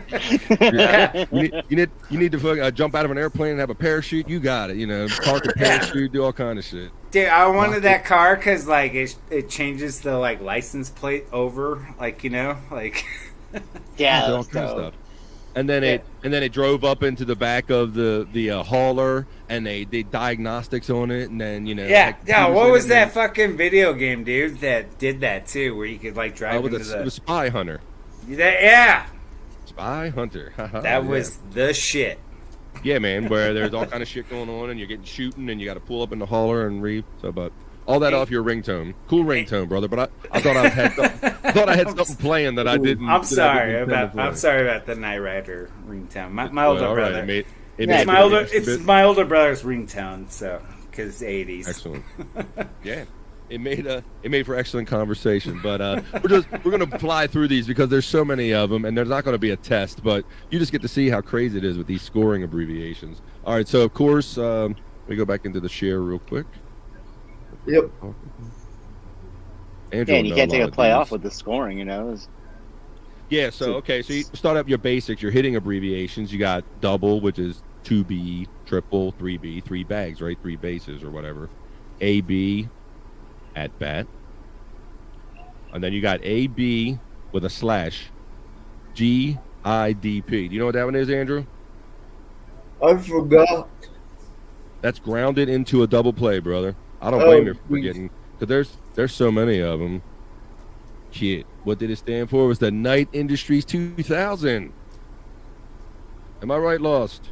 You need to jump out of an airplane and have a parachute. You got it. You know, park a parachute, do all kind of shit. Dude, I wanted that car because like it changes the like license plate over, like, you know, like. Yeah, all kind of stuff. And then it drove up into the back of the hauler, and they did diagnostics on it, and then, you know. Yeah, what was that fucking video game, dude, that did that too, where you could like drive into it was Spy Hunter. Yeah. Spy Hunter. That was the shit. Yeah, man, where there's all kind of shit going on, and you're getting shooting, and you got to pull up in the hauler and but all that off your ringtone. Cool ringtone, brother. But I thought I had something playing that I didn't. I'm sorry about the Knight Rider ringtone. My older brother. Right. It's my older brother's ringtone. So because 80s. Excellent. Yeah. It made for excellent conversation, but we're gonna fly through these because there's so many of them, and there's not going to be a test, but you just get to see how crazy it is with these scoring abbreviations. All right, so of course we go back into the share real quick. Yep. And you can't take a play off with the scoring, you know. Yeah. So you start up your basics, your hitting abbreviations. You got double, which is 2B, triple, 3B, 3 bags, right? 3 bases or whatever. AB. At bat, and then you got AB with a slash, GIDP. Do you know what that one is, Andrew? I forgot. That's grounded into a double play, brother. I don't blame you for forgetting, because there's so many of them. Shit, what did it stand for? It was the Knight Industries 2000. Am I right, Lost?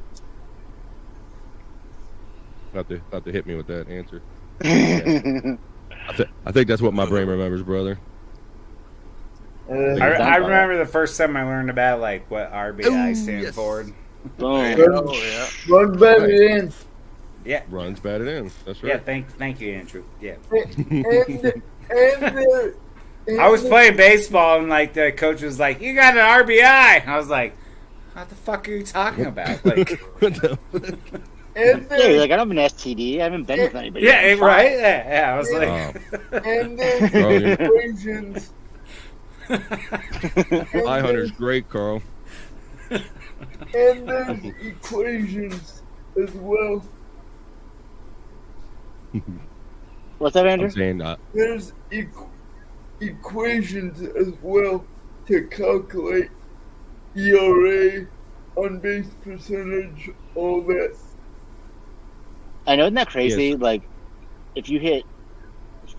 About to hit me with that answer. Yeah. I think that's what my brain remembers, brother. I remember the first time I learned about like what RBI stands for. Run batted in. Yeah, runs batted in. That's right. Yeah, thank you, Andrew. Yeah. And I was playing baseball and like the coach was like, "You got an RBI." I was like, "What the fuck are you talking about?" Like. Yeah, you're like, I don't have an STD. I haven't been with anybody. Yeah, right? Yeah, I was like... And then equations. Spy Hunter's great, Carl. And there's equations as well. What's that, Andrew? I'm saying there's equations as well to calculate ERA, on-base percentage, all that. I know, isn't that crazy? Yes. Like, if you hit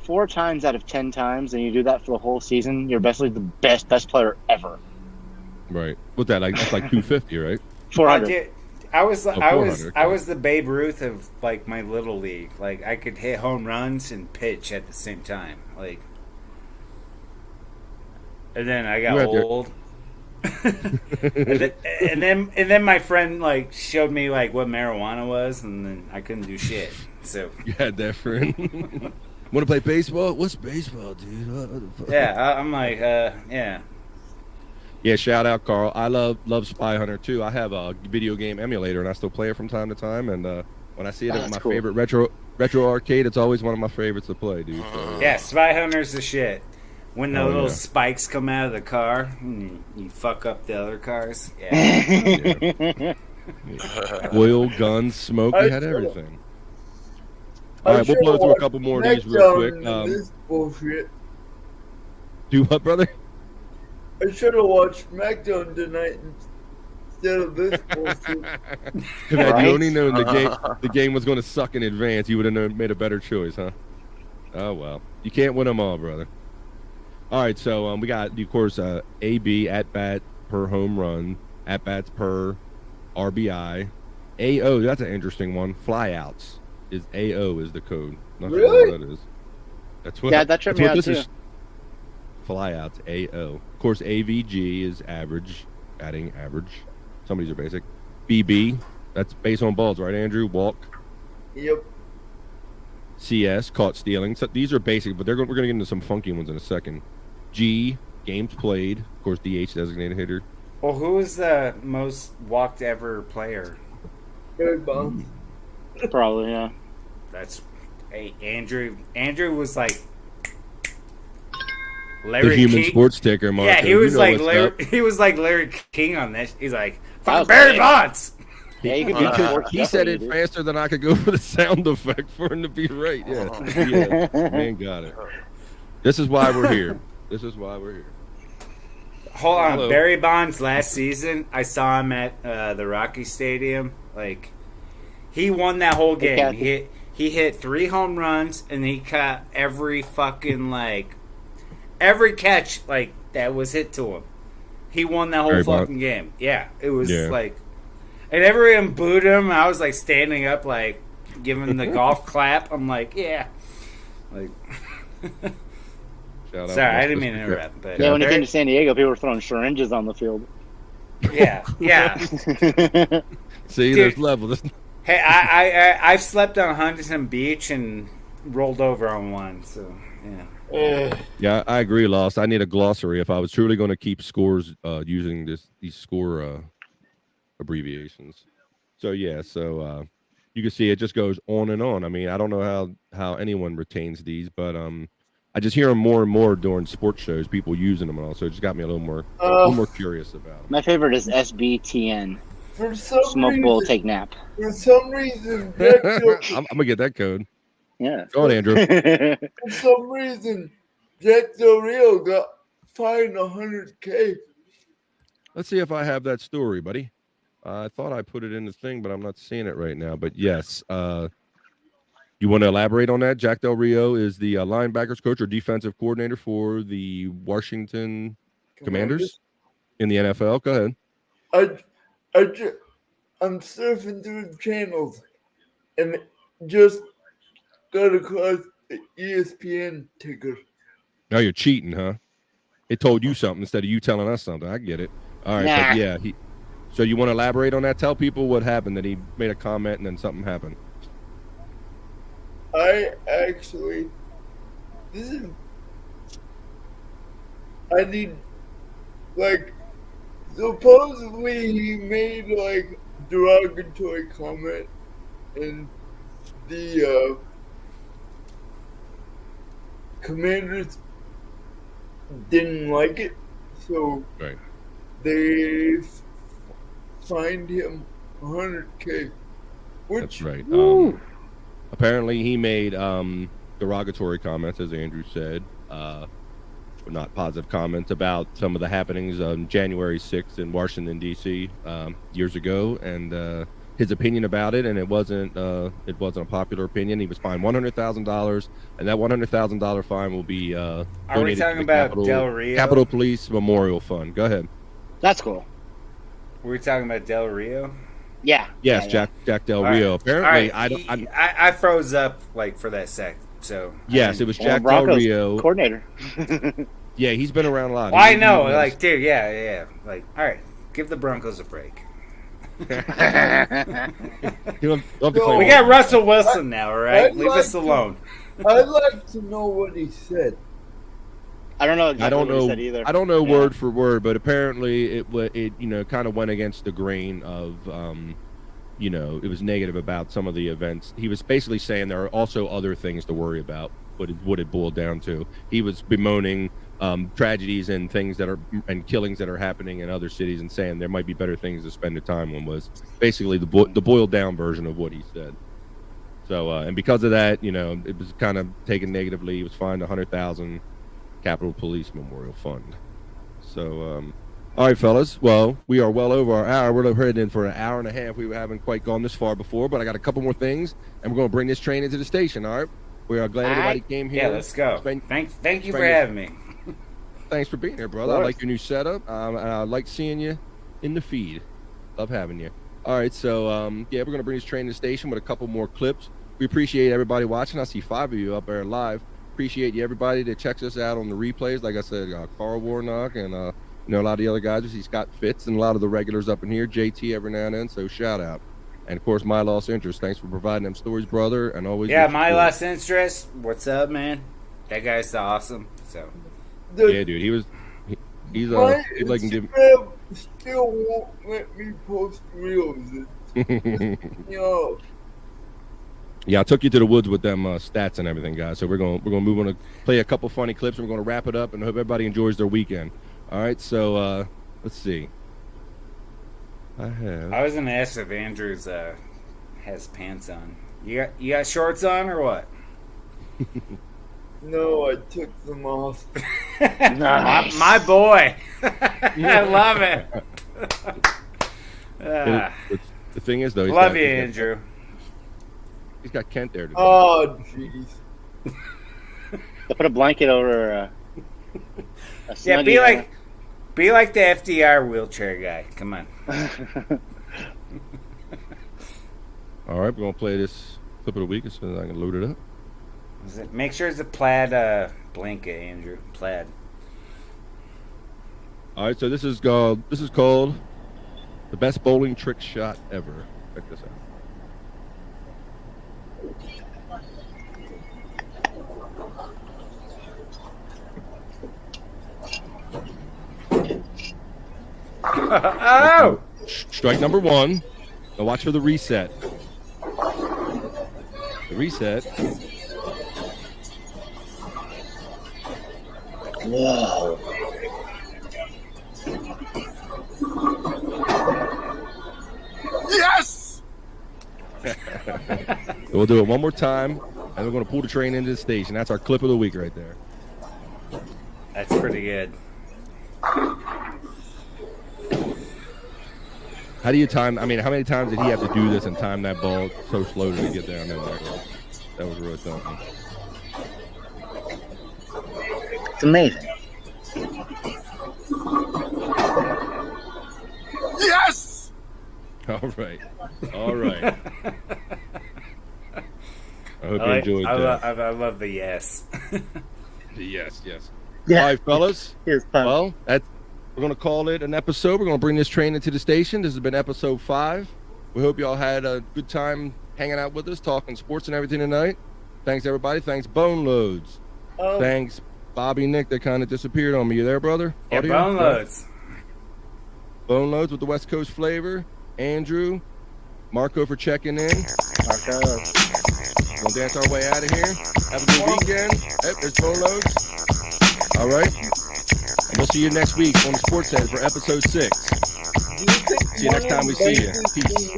4 times out of 10 times and you do that for the whole season, you're basically the best player ever. Right. What's that? Like that's like 250, right? 400. I was the Babe Ruth of like my little league. Like I could hit home runs and pitch at the same time. Like, and then I got old. and then my friend like showed me like what marijuana was, and then I couldn't do shit. So you had that friend. Want to play baseball? What's baseball, dude? Yeah, I'm like, yeah. Yeah, shout out, Carl. I love Spy Hunter too. I have a video game emulator, and I still play it from time to time. And when I see it at my favorite retro arcade, it's always one of my favorites to play, dude. So, yeah, Spy Hunter's the shit. When the little spikes come out of the car, and you fuck up the other cars. Yeah. Oil, guns, smoke, we had everything. All right, we'll blow through a couple more of these real quick. This bullshit. Do what, brother? I should have watched SmackDown tonight instead of this bullshit. Had you only known the game was going to suck in advance, you would have made a better choice, huh? Oh, well. You can't win them all, brother. All right, so we got, of course, AB, at-bat per home run, at-bats per RBI. AO, that's an interesting one. Flyouts is AO is the code. Not really? Sure what that is. That's what, that tripped me out, too. Flyouts, AO. Of course, AVG is average, batting average. Some of these are basic. BB, that's base on balls, right, Andrew? Walk. Yep. CS, caught stealing. So these are basic, but we're going to get into some funky ones in a second. G, games played. Of course, DH, designated hitter. Well, who is the most walked ever player? Barry Bonds. Probably, yeah. That's Andrew. Andrew was like Larry the human King. sports ticker, Marco. Yeah, he was like what's Larry. up. He was like Larry King on this. He's like was Barry great. Bonds. Yeah, you could He said it faster than I could go for the sound effect for him to be right. Yeah, man, got it. This is why we're here. Hold on, Hello. Barry Bonds last season. I saw him at the Rocky Stadium. Like, he won that whole game. He hit 3 home runs and he caught every fucking every catch that was hit to him. He won that whole Barry fucking game. Yeah, it was and everyone booed him. I was standing up, giving the golf clap. I'm like, yeah, Shout out sorry, I to didn't mean to Mr. interrupt. But Yeah, when he came to San Diego, people were throwing syringes on the field. yeah. See, Dude. there's levels. Hey, I've slept on Huntington Beach and rolled over on one. So yeah. Yeah, I agree, Lost. I need a glossary if I was truly going to keep scores using these score abbreviations. So yeah, you can see it just goes on and on. I mean, I don't know how anyone retains these, but I just hear them more and more during sports shows, people using them and all. So it just got me a little more curious about them. My favorite is SBTN. For some Smoke reason, bowl, take nap. For some reason, I'm gonna get that code. Yeah. Go on, Andrew. for some reason, Jack Del Rio got fined $100K. Let's see if I have that story, buddy. I thought I put it in the thing, but I'm not seeing it right now. But yes, you want to elaborate on that? Jack Del Rio is the linebackers coach or defensive coordinator for the Washington Commanders in the NFL. Go ahead. I'm surfing through the channels and just got across the ESPN ticker. Now you're cheating, huh? It told you something instead of you telling us something. I get it. All right, Nah. but yeah, so you want to elaborate on that? Tell people what happened, that he made a comment and then something happened. I need, supposedly he made, derogatory comment, and the, Commanders didn't like it, so Right. they fined him $100K. Which, That's right. Apparently, he made derogatory comments, as Andrew said, not positive comments about some of the happenings on January 6th in Washington, D.C. Years ago, and his opinion about it. And it wasn't a popular opinion. He was fined $100,000, and that $100,000 fine will be Are we donated talking to the about Del Rio? Capitol Police Memorial Fund. Go ahead. That's cool. Were we talking about Del Rio? Yeah. Yes, yeah. Jack Del All Rio. right. Apparently, All right. I froze up for that sec. So yes, it was Well, Jack Del Broncos Rio. coordinator. Yeah, he's been around a lot. Well, I know, dude, yeah. All right, give the Broncos a break. He'll have to claim We all got the- Russell Wilson now, all right? I'd Leave like us to- alone. I'd like to know what he said. I don't know exactly I don't what he know. said either. I don't know Yeah. word for word, but apparently it kind of went against the grain of it was negative about some of the events. He was basically saying there are also other things to worry about. What it boiled down to, he was bemoaning tragedies and things and killings that are happening in other cities, and saying there might be better things to spend the time on. Was basically the boiled down version of what he said. So and because of that, it was kind of taken negatively. He was fined $100,000. Capitol Police Memorial Fund. So, all right, fellas. Well, we are well over our hour. We're heading in for an hour and a half. We haven't quite gone this far before, but I got a couple more things, and we're going to bring this train into the station. All right. We are glad everybody came here. Yeah, let's go. Thank you for having me. Thanks for being here, brother. I like your new setup. And I like seeing you in the feed. Love having you. All right, so we're going to bring this train to the station with a couple more clips. We appreciate everybody watching. I see 5 of you up there live. Appreciate you, everybody that checks us out on the replays. Like I said, Carl Warnock and a lot of the other guys. We see Scott Fitz and a lot of the regulars up in here. JT every now and then. So shout out, and of course My Lost Interest. Thanks for providing them stories, brother. And always My Lost Interest. What's up, man? That guy's awesome. So yeah, dude, he was He's My he'd like to give. Instagram still won't let me post reels. Yeah, I took you to the woods with them stats and everything, guys. So we're gonna move on to play a couple funny clips, and we're gonna wrap it up, and hope everybody enjoys their weekend. All right, so let's see. I was gonna ask if Andrews has pants on. You got shorts on or what? No, I took them off. my boy. I love it. The thing is, though, love you, Andrew. He's got Kent there today. Oh, jeez. Put a blanket over a yeah, be like the FDR wheelchair guy. Come on. All right, we're gonna play this clip of the week as soon as I can load it up. Make sure it's a plaid blanket, Andrew. Plaid. All right, so this is called the best bowling trick shot ever. Check this out. Oh! Strike number one. Now watch for the reset. The reset. Whoa. Yes! We'll do it one more time, and we're going to pull the train into the station. That's our clip of the week right there. That's pretty good. How do you time? I mean, how many times did he have to do this and time that ball so slowly to get down there? That was really something. It's amazing. Yes! All right. I hope you enjoyed that. I love the yes. Yes. Yeah. All right, fellas. Here's fun. Well, we're going to call it an episode. We're going to bring this train into the station. This has been episode 5. We hope you all had a good time hanging out with us, talking sports and everything tonight. Thanks, everybody. Thanks, Boneloads. Thanks, Bobby Nick, that kind of disappeared on me. You there, brother? Yeah, Audio? Boneloads. Boneloads with the West Coast flavor. Andrew. Marco for checking in. Marco. We're going to dance our way out of here. Have a good weekend. Hey, there's Boneloads. All right. And we'll see you next week on the Sports Head for episode 6. See you next time we see you. Peace.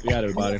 We out, everybody.